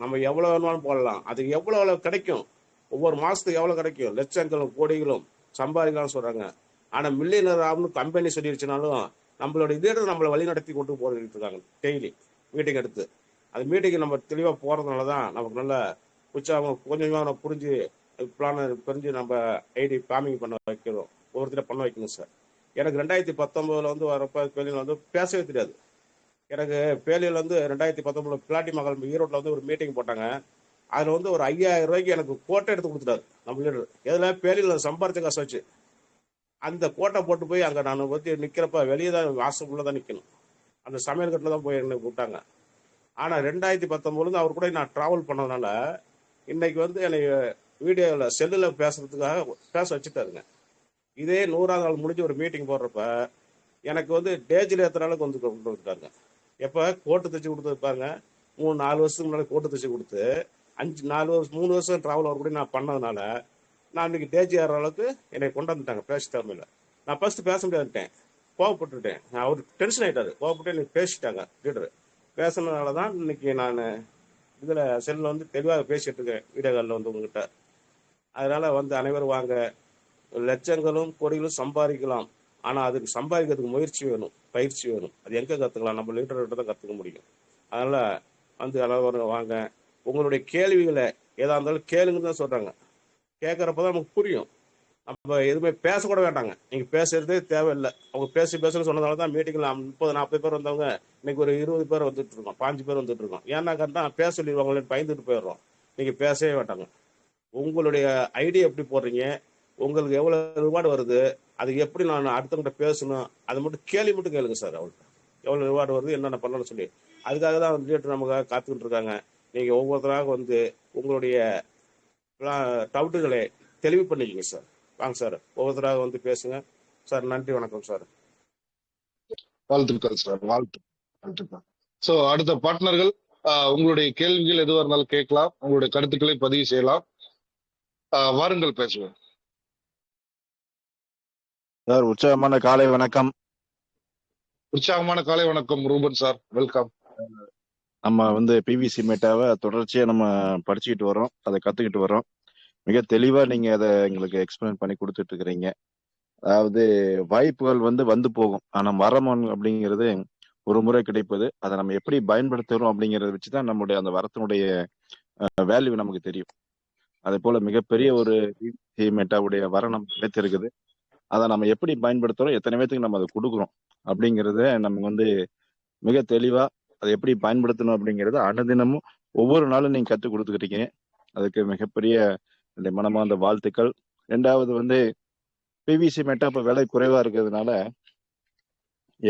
நம்ம எவ்வளோ வேணாலும் போடலாம். அது எவ்வளோ கிடைக்கும், ஒவ்வொரு மாதத்துக்கு எவ்வளோ கிடைக்கும், லட்சங்களும் கோடிகளும் சம்பாதிக்கலாம்னு சொல்கிறாங்க. ஆனால் மில்லியனர் ஆகணும்னு கம்பெனி சொல்லிடுச்சுனாலும் நம்மளோட இதே நம்மளை வழி நடத்தி கொண்டு போட்டுக்கிட்டு இருக்காங்க. டெய்லி மீட்டிங் எடுத்து அது மீட்டிங் நம்ம தெளிவாக போகிறதுனால தான் நமக்கு நல்ல உற்சாகம் கொஞ்சமாக நம்ம புரிஞ்சு பிளானை புரிஞ்சு நம்ம ஐடி ஃபார்மிங் பண்ண வைக்கிறோம், ஒவ்வொருத்தர பண்ண வைக்கணும் சார். எனக்கு 2019 வந்து வரப்போ பேலியில் வந்து பேசவே தெரியாது. எனக்கு பேலியில் வந்து 2019 பிளாட்டி மகள் ஈரோட்டில் வந்து ஒரு மீட்டிங் போட்டாங்க. அதில் வந்து ஒரு 5,000 ரூபாய்க்கு எனக்கு கோட்டை எடுத்து கொடுத்துட்டாரு நம்ம லீடர். எதில் பேலியில் சம்பாரிச்ச காசு வச்சு அந்த கோட்டை போட்டு போய் அங்கே நான் வந்து நிற்கிறப்ப வெளியே தான் வாசலுக்குள்ளே தான் நிற்கணும். அந்த சமையல் கட்டில் தான் போய் என்னை கூப்பிட்டாங்க. ஆனால் 2019 அவர் கூட நான் ட்ராவல் பண்ணதுனால இன்னைக்கு வந்து என்னை வீடியோவில் செல்லில் பேசுறதுக்காக பேச வச்சுட்டாருங்க. இதே 100ஆவது நாள் முடிஞ்சு ஒரு மீட்டிங் போடுறப்ப எனக்கு வந்து டேஜில் ஏற்றுற அளவுக்கு வந்து கொண்டு வந்துட்டாருங்க. எப்போ கோட்டு தைச்சி கொடுத்துருப்பாருங்க. 3-4 வருஷத்துக்கு முன்னாடி கோட்டு தைச்சி கொடுத்து 3 வருஷம் ட்ராவல் அவர் கூட நான் பண்ணதுனால நான் இன்னைக்கு டேஜி ஏற அளவுக்கு என்னை கொண்டு வந்துட்டாங்க பேச தமிழில். நான் ஃபர்ஸ்ட் பேச முடியாதுட்டேன், கோவப்பட்டுட்டேன். அவர் டென்ஷன் ஆகிட்டாரு, கோவப்பட்டு எனக்கு பேசிட்டாங்க லீடரு. பேசுனதுனால தான் இன்னைக்கு நான் இதில் செல்லில் வந்து தெளிவாக பேசிட்டு இருக்கேன் வீடியோ காலில் வந்து உங்ககிட்ட. அதனால வந்து அனைவரும் வாங்க, லட்சங்களும் கோடிகளும் சம்பாதிக்கலாம். ஆனால் அதுக்கு சம்பாதிக்கிறதுக்கு முயற்சி வேணும், பயிற்சி வேணும். அது எங்கே கற்றுக்கலாம், நம்ம லீடர்கிட்ட தான் கற்றுக்க முடியும். அதனால் வந்து அனைவரும் வாங்க. உங்களுடைய கேள்விகளை ஏதா இருந்தாலும் கேளுங்கன்னு தான் சொல்கிறாங்க. கேட்குறப்ப தான் நமக்கு புரியும். நம்ம எதுவுமே பேசக்கூட வேண்டாங்க, நீங்கள் பேசுறதே தேவையில்லை. அவங்க பேசுன்னு சொன்னதால தான் மீட்டிங்கில் 30-40 பேர் வந்தவங்க இன்னைக்கு ஒரு 20 பேர் வந்துட்டு இருக்கோம், 5 பேர் வந்துட்டு இருக்கோம். ஏன்னா கரெக்டாக பேச சொல்லிடுவாங்களேன்னு பயந்துட்டு போயிடுறோம். நீங்கள் பேசவே வேண்டாங்க. உங்களுடைய ஐடியா எப்படி போடுறீங்க, உங்களுக்கு எவ்வளோ ரிவார்டு வருது, அது எப்படி நான் அடுத்தவங்கிட்ட பேசணும், அதை மட்டும் கேள்வி மட்டும் கேளுங்க சார். அவள்கிட்ட எவ்வளோ ரிவார்டு வருது, என்னென்ன பண்ணணும்னு சொல்லி அதுக்காக தான் லீடர் நமக்காக காத்துக்கிட்டு இருக்காங்க. நீங்கள் ஒவ்வொருத்தராக வந்து உங்களுடைய டவுட்டுகளை தெளிவு பண்ணிக்கிங்க சார். வாங்க சார், ஒவ்வொருத்தராக வந்து பேசுங்க சார். நன்றி, வணக்கம் சார். வாழ்த்துக்கள் சார், வாழ்த்துக்கள். சோ அடுத்த பார்ட்னர்கள் உங்களுடைய கேள்விகள் எதுவாக இருந்தாலும் கேட்கலாம், உங்களுடைய கருத்துக்களை பதிவு செய்யலாம். வாருங்கள் பேசுவோம். சார் உற்சாகமான காலை வணக்கம். உற்சாகமான காலை வணக்கம் ரூபன் சார், வெல்கம். நம்ம பிவிசி மெட்டாவை தொடர்ச்சியா நம்ம படிச்சுக்கிட்டு வரோம், அதை கத்துக்கிட்டு வரோம். மிக தெளிவா நீங்க அதை எங்களுக்கு எக்ஸ்பிளைன் பண்ணி கொடுத்துட்டு இருக்கிறீங்க. அதாவது வாய்ப்புகள் வந்து போகும், ஆனா மரம் அப்படிங்கிறது ஒரு முறை கிடைப்பது. அதை நம்ம எப்படி பயன்படுத்துறோம் அப்படிங்கறத வச்சுதான் நம்முடைய அந்த வரத்தினுடைய வேல்யூ நமக்கு தெரியும். அதே போல மிகப்பெரிய ஒரு பிவிசி மெட்டாவுடைய வரம் நமக்கு கிடைத்திருக்குது. அதை நம்ம எப்படி பயன்படுத்துறோம், எத்தனை பேத்துக்கு நம்ம அதை கொடுக்குறோம் அப்படிங்கறத நம்ம மிக தெளிவா அதை எப்படி பயன்படுத்தணும் அப்படிங்கறது அனுதினமும் ஒவ்வொரு நாளும் நீங்க கற்றுக் கொடுத்துக்கிட்டீங்க. அதுக்கு மிகப்பெரிய மனமார்ந்த வாழ்த்துக்கள். ரெண்டாவது பிவிசி மெட்டா இப்ப விலை குறைவா இருக்கிறதுனால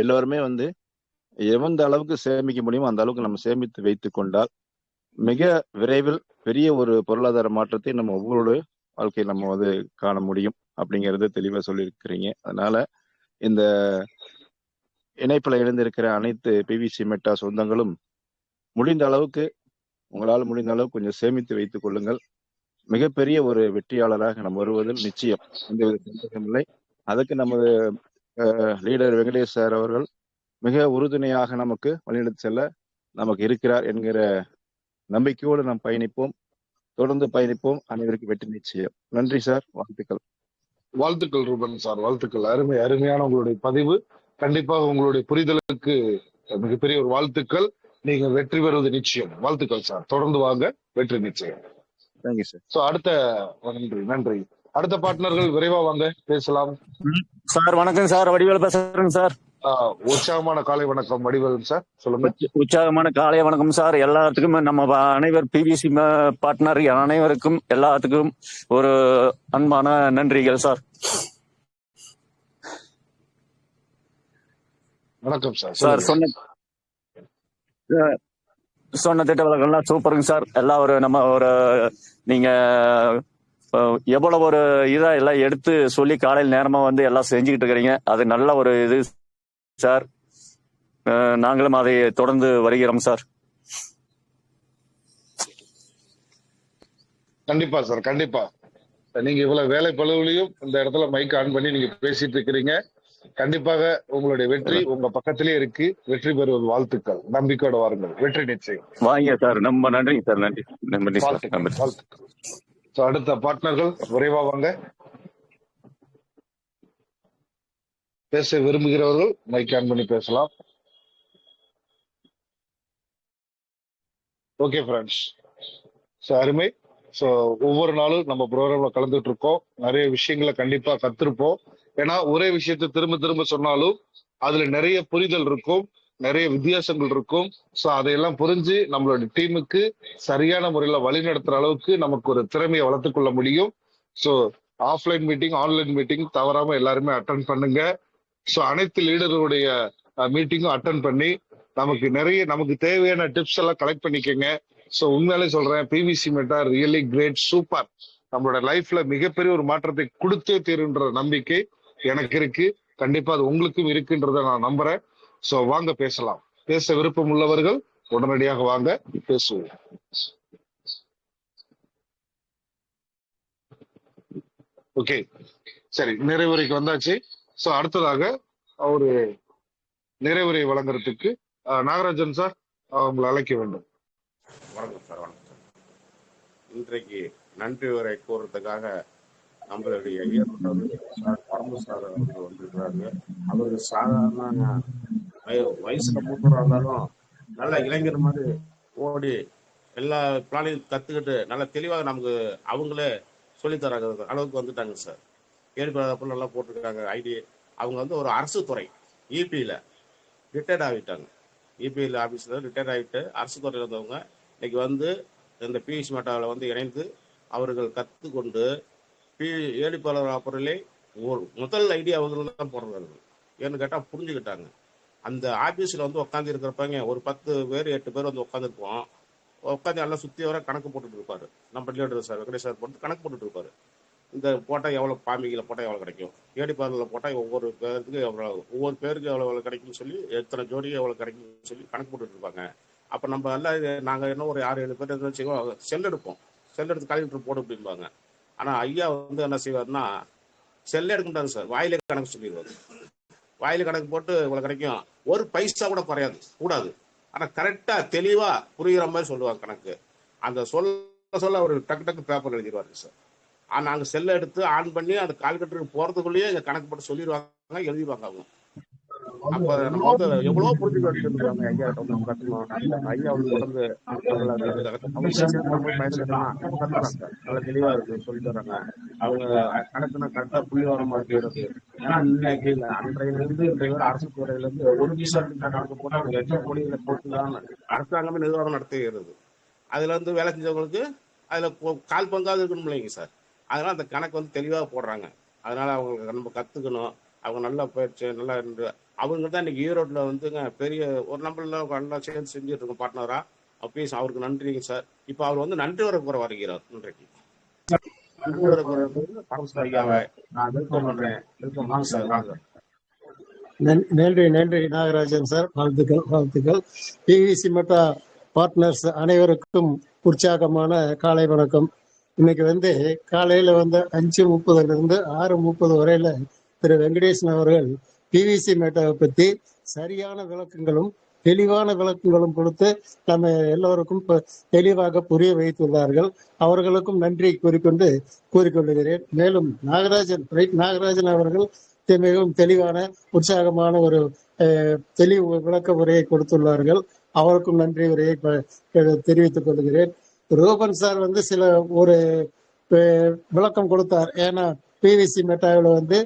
எல்லாருமே எந்த அளவுக்கு சேமிக்க முடியுமோ அந்த அளவுக்கு நம்ம சேமித்து வைத்துக் கொண்டால் மிக விரைவில் பெரிய ஒரு பொருளாதார மாற்றத்தை நம்ம ஒவ்வொரு வாழ்க்கையை நம்ம காண முடியும் அப்படிங்கறத தெளிவா சொல்லியிருக்கிறீங்க. அதனால இந்த இணைப்புல இணைந்திருக்கிற அனைத்து பிவிசி மெட்டா சொந்தங்களும் உங்களால் முடிந்த அளவுக்கு கொஞ்சம் சேமித்து வைத்துக் கொள்ளுங்கள். மிகப்பெரிய ஒரு வெற்றியாளராக நம்ம வருவதில் நிச்சயம் எந்தவித சந்தேகமில்லை. அதுக்கு நமது லீடர் வெங்கடேஷ் சார் அவர்கள் மிக உறுதுணையாக நமக்கு வழிநடத்தி செல்ல நமக்கு இருக்கிறார் என்கிற நம்பிக்கையோடு நாம் பயணிப்போம், தொடர்ந்து பயணிப்போம். அனைவருக்கும் வெற்றி நிச்சயம். நன்றி சார், வாழ்த்துக்கள். வாழ்த்துக்கள் ரூபன் சார், வாழ்த்துக்கள். அருமையான உங்களுடைய பதிவு. கண்டிப்பாக உங்களுடைய புரிதலுக்கு மிகப்பெரிய ஒரு வாழ்த்துக்கள். நீங்க வெற்றி பெறுவது நிச்சயம். வாழ்த்துக்கள் சார், தொடர்ந்து வாங்க, வெற்றி நிச்சயம். Thank you sir. சோ நன்றி. அடுத்த பார்ட்னர்கள் விரைவா வாங்க, பேசலாம். சார் வணக்கம் சார், வடிவேல் பேசுறேங்க சார். உற்சாகமான காலை வணக்கம் வடிவேல் சார், சொல்லுங்க. உற்சாகமான காலை வணக்கம் சார். எல்லாத்துக்கும் நம்ம அனைவர் பிவிசி பார்ட்னர் அனைவருக்கும் எல்லாத்துக்கும் ஒரு அன்பான நன்றிகள் சார். வணக்கம் சார். சார் சொன்ன திட்ட விலகெல்லாம் சூப்பருங்க சார். எல்லாம் நீங்க எவ்வளவு ஒரு இதா எல்லாம் எடுத்து சொல்லி காலையில் நேரமா எல்லாம் செஞ்சுக்கிட்டு இருக்கிறீங்க. அது நல்ல ஒரு இது சார். நாங்களும் அதை தொடர்ந்து வருகிறோம் சார். கண்டிப்பா சார், கண்டிப்பா. நீங்க இவ்வளவு வேலை பழுவிலையும் இந்த இடத்துல மைக் ஆன் பண்ணி நீங்க பேசிட்டு இருக்கிறீங்க. கண்டிப்பாக உங்களுடைய வெற்றி உங்க பக்கத்திலே இருக்கு. வெற்றி பெறுவது வாழ்த்துக்கள். நம்பிக்கையோட வாருங்கள், வெற்றி நிச்சயம். வாங்க சார், ரொம்ப நன்றிங்க சார். நன்றி. அடுத்த பார்ட்னர்கள் விரைவா வாங்க, பேச விரும்புகிறவர்கள் மைக் ஆன் பண்ணி பேசலாம். ஓகே ஃப்ரெண்ட்ஸ், அருமை. ஒவ்வொரு நாளும் நம்ம ப்ரோக்ராம்ல கலந்துட்டு இருக்கோம். நிறைய விஷயங்களை கண்டிப்பா கத்திருப்போம். ஏன்னா ஒரே விஷயத்தை திரும்ப திரும்ப சொன்னாலும் அதுல நிறைய புரிதல் இருக்கும், நிறைய வித்தியாசங்கள் இருக்கும். அதையெல்லாம் புரிஞ்சு நம்மளோட டீமுக்கு சரியான முறையில வழி நடத்துற அளவுக்கு நமக்கு ஒரு திறமையை வளர்த்துக் கொள்ள முடியும். ஆஃப்லைன் மீட்டிங், ஆன்லைன் மீட்டிங் தவறாம எல்லாருமே அட்டன் பண்ணுங்க. அனைத்து லீடர்களுடைய மீட்டிங்கும் அட்டன் பண்ணி நமக்கு தேவையான டிப்ஸ் எல்லாம் கலெக்ட் பண்ணிக்கோங்க. உண்மையாலே சொல்றேன், PVC Meta really great, super. நம்மளோட லைஃப்ல மிகப்பெரிய ஒரு மாற்றத்தை கொடுத்தே தீருன்ற நம்பிக்கை எனக்கு இருக்கு. கண்டிப்பா அது உங்களுக்கும் இருக்குன்றத நான் நம்புறேன். வாங்க பேசலாம். பேச விருப்பம் உள்ளவர்கள் உடனடியாக வாங்க, பேசுவோம். ஓகே, சரி, நிறைவுரைக்கு வந்தாச்சு. அடுத்ததாக ஒரு நிறைவுரை வழங்குறதுக்கு நாகராஜன் சார் உங்களை அழைக்க வேண்டும். வணக்கம் சார். வணக்கம் சார். இன்றைக்கு நன்றி உரை கூறுறதுக்காக நம்மளுடைய பரம்பு சார் அவர்கள் வந்திருக்கிறாங்க. அவரு சாதாரண வயசுல மூத்தவராக இருந்தாலும் நல்ல இளைஞர் மாதிரி ஓடி எல்லா பிளானையும் கத்துக்கிட்டு நல்ல தெளிவாக நமக்கு அவங்களே சொல்லித்தராங்க அளவுக்கு வந்துட்டாங்க சார். கேள்விப்படாதப்ப நல்லா போட்டிருக்காங்க ஐடி. அவங்க ஒரு அரசு துறை இபியில் ரிட்டையர்ட் ஆகிட்டாங்க. இபிஎல் ஆஃபீஸில் ரிட்டையர்ட் ஆகிட்டு அரசு துறையில் இருந்தவங்க இன்னைக்கு இந்த பிவிசி மெட்டாவில் இணைந்து அவர்கள் கற்றுக்கொண்டு ஏழிப்பாளர் பொருளே முதல் ஐடியா அவங்க தான் போடுறாங்க. ஏன்னு கேட்டால் புரிஞ்சுக்கிட்டாங்க. அந்த ஆஃபீஸில் உட்காந்து இருக்கிறப்பங்க ஒரு 10 பேர் 8 பேர் உட்காந்துருப்போம். உட்காந்து எல்லாம் சுற்றி வர கணக்கு போட்டுட்டு இருப்பாரு. நம்ம லீடர் சார் வெங்கடேஷ் சார் போட்டு கணக்கு போட்டுட்டு இருப்பாரு. இந்த போட்டால் எவ்வளோ, பாம்பிங்கில் போட்டால் எவ்வளோ கிடைக்கும், ஏடி பாலில் போட்டால் ஒவ்வொரு பேருக்கு எவ்வளோ கிடைக்கும்னு சொல்லி, எத்தனை ஜோடி எவ்வளோ கிடைக்கும்னு சொல்லி கணக்கு போட்டுட்டு இருப்பாங்க. அப்போ நம்ம எல்லாம் நாங்கள் என்ன ஒரு 6-7 பேர் வச்சுக்கோ, செல் எடுப்போம், செல் எடுத்து கால்குலேட்டர் போடு அப்படிம்பாங்க. ஆனால் ஐயா வந்து என்ன செய்வார்னா, செல்லே எடுக்க முடியாது சார், வாயிலே கணக்கு சொல்லிடுவாரு. வாயில கணக்கு போட்டு இவ்வளோ கிடைக்கும், ஒரு பைசா கூட குறையாது கூடாது. ஆனால் கரெக்டாக தெளிவாக புரிகிற மாதிரி சொல்லுவாங்க கணக்கு. அந்த சொல்ல அவர் டக்கு டக்கு பேப்பர் எழுதிடுவாரு சார். நாங்கள் செல்லை எடுத்து ஆன் பண்ணி அந்த கால்குலேட்டருக்கு போகிறதுக்குள்ளேயே எங்கள் கணக்கு போட்டு சொல்லிடுவாங்க, எழுதிடுவாங்க அவங்க. அப்போ நம்ம வந்து எவ்வளோ புரிஞ்சு வச்சுருக்காங்க ஐயா கிட்ட வந்து நம்ம கற்றுக்கணும். ஐயா வந்து தொடர்ந்து நல்லா தெளிவாக இருக்கு சொல்லிட்டு வர்றாங்க. அவங்க கணக்குனா கரெக்டாக புள்ளி வர மாதிரி. ஏன்னா இன்னைக்கு அன்றையிலிருந்து இன்றைய அரசு துறையிலேருந்து ஒரு கணக்கு போட்டு அவங்க லட்சம் கோடிகளை போட்டுதான் அரசாங்கமே நிர்வாகம் நடத்துகிறது. அதுல வந்து வேலை செஞ்சவங்களுக்கு அதுல கால் பங்காவது இருக்கணும் இல்லைங்க சார். அதனால அந்த கணக்கு வந்து தெளிவாக போடுறாங்க. அதனால அவங்களுக்கு நம்ம கத்துக்கணும். அவங்க நல்லா பயிற்சி நல்லா இருந்து அவங்க தான் இன்னைக்கு ஈரோட்டில் வந்துங்க பெரிய ஒரு நம்மள நல்லா சேர்ந்து செஞ்சுட்டு இருக்கோம் பார்ட்னரா. அப்பயே அவருக்கு நன்றிங்க சார். இப்போ அவர் வந்து நன்றி வர கூற வருகிறார். இன்றைக்கு நன்றி வர கூற பரமசிவ ஐயாவை நான் வெல்கம் பண்றேன். வெல்கம், வாங்க சார், வாங்க. நன்றி நன்றி நாகராஜன் சார், வாழ்த்துக்கள். பிவிசி மெட்டா பார்ட்னர்ஸ் அனைவருக்கும் உற்சாகமான காலை வணக்கம். இன்னைக்கு வந்து காலையில வந்து 5:30 6:30 வரையில திரு வெங்கடேசன் அவர்கள் பிவிசி மெட்டாவை பத்தி சரியான விளக்கங்களும் தெளிவான விளக்கங்களும் கொடுத்து நம்ம எல்லோருக்கும் தெளிவாக புரிய வைத்துள்ளார்கள். அவர்களுக்கும் நன்றி கூறிக்கொள்கிறேன். மேலும் நாகராஜன் அவர்கள் மிகவும் தெளிவான உற்சாகமான ஒரு தெளிவு விளக்க உரையை கொடுத்துள்ளார்கள். அவருக்கும் நன்றி உரையை தெரிவித்துக் கொள்கிறேன். ரூபன் சார் வந்து சில ஒரு விளக்கம் கொடுத்தார். ஏன்னா பிவிசி மெட்டாவில் வந்து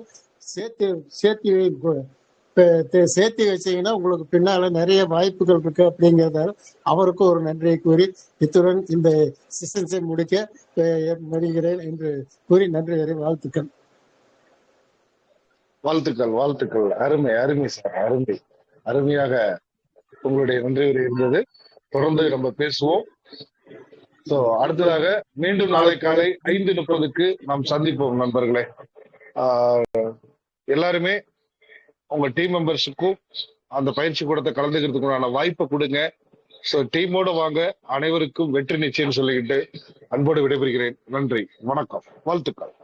சேர்த்தி வச்சீங்கன்னா உங்களுக்கு பின்னால நிறைய வாய்ப்புகள் இருக்கு அப்படிங்கிறதால அவருக்கும் ஒரு நன்றியை கூறி இத்துடன் இந்த செஷன்ஸை முடிக்க வருகிறேன் என்று கூறி நன்றி வரை வாழ்த்துக்கள். வாழ்த்துக்கள். அருமை சார், அருமையாக உங்களுடைய நன்றி உரை இருந்தது. தொடர்ந்து நம்ம பேசுவோம். சோ அடுத்ததாக மீண்டும் நாளை காலை 5:30 நாம் சந்திப்போம் நண்பர்களே. எல்லாருமே உங்க டீம் மெம்பர்ஸுக்கும் அந்த பயிற்சி கூடத்தை கலந்துக்கிறதுக்குண்டான வாய்ப்பை கொடுங்க. சோ டீமோட வாங்க, அனைவருக்கும் வெற்றி நிச்சயம் சொல்லிக்கிட்டு அன்போடு விடைபெறுகிறேன். நன்றி, வணக்கம், வாழ்த்துக்கள்.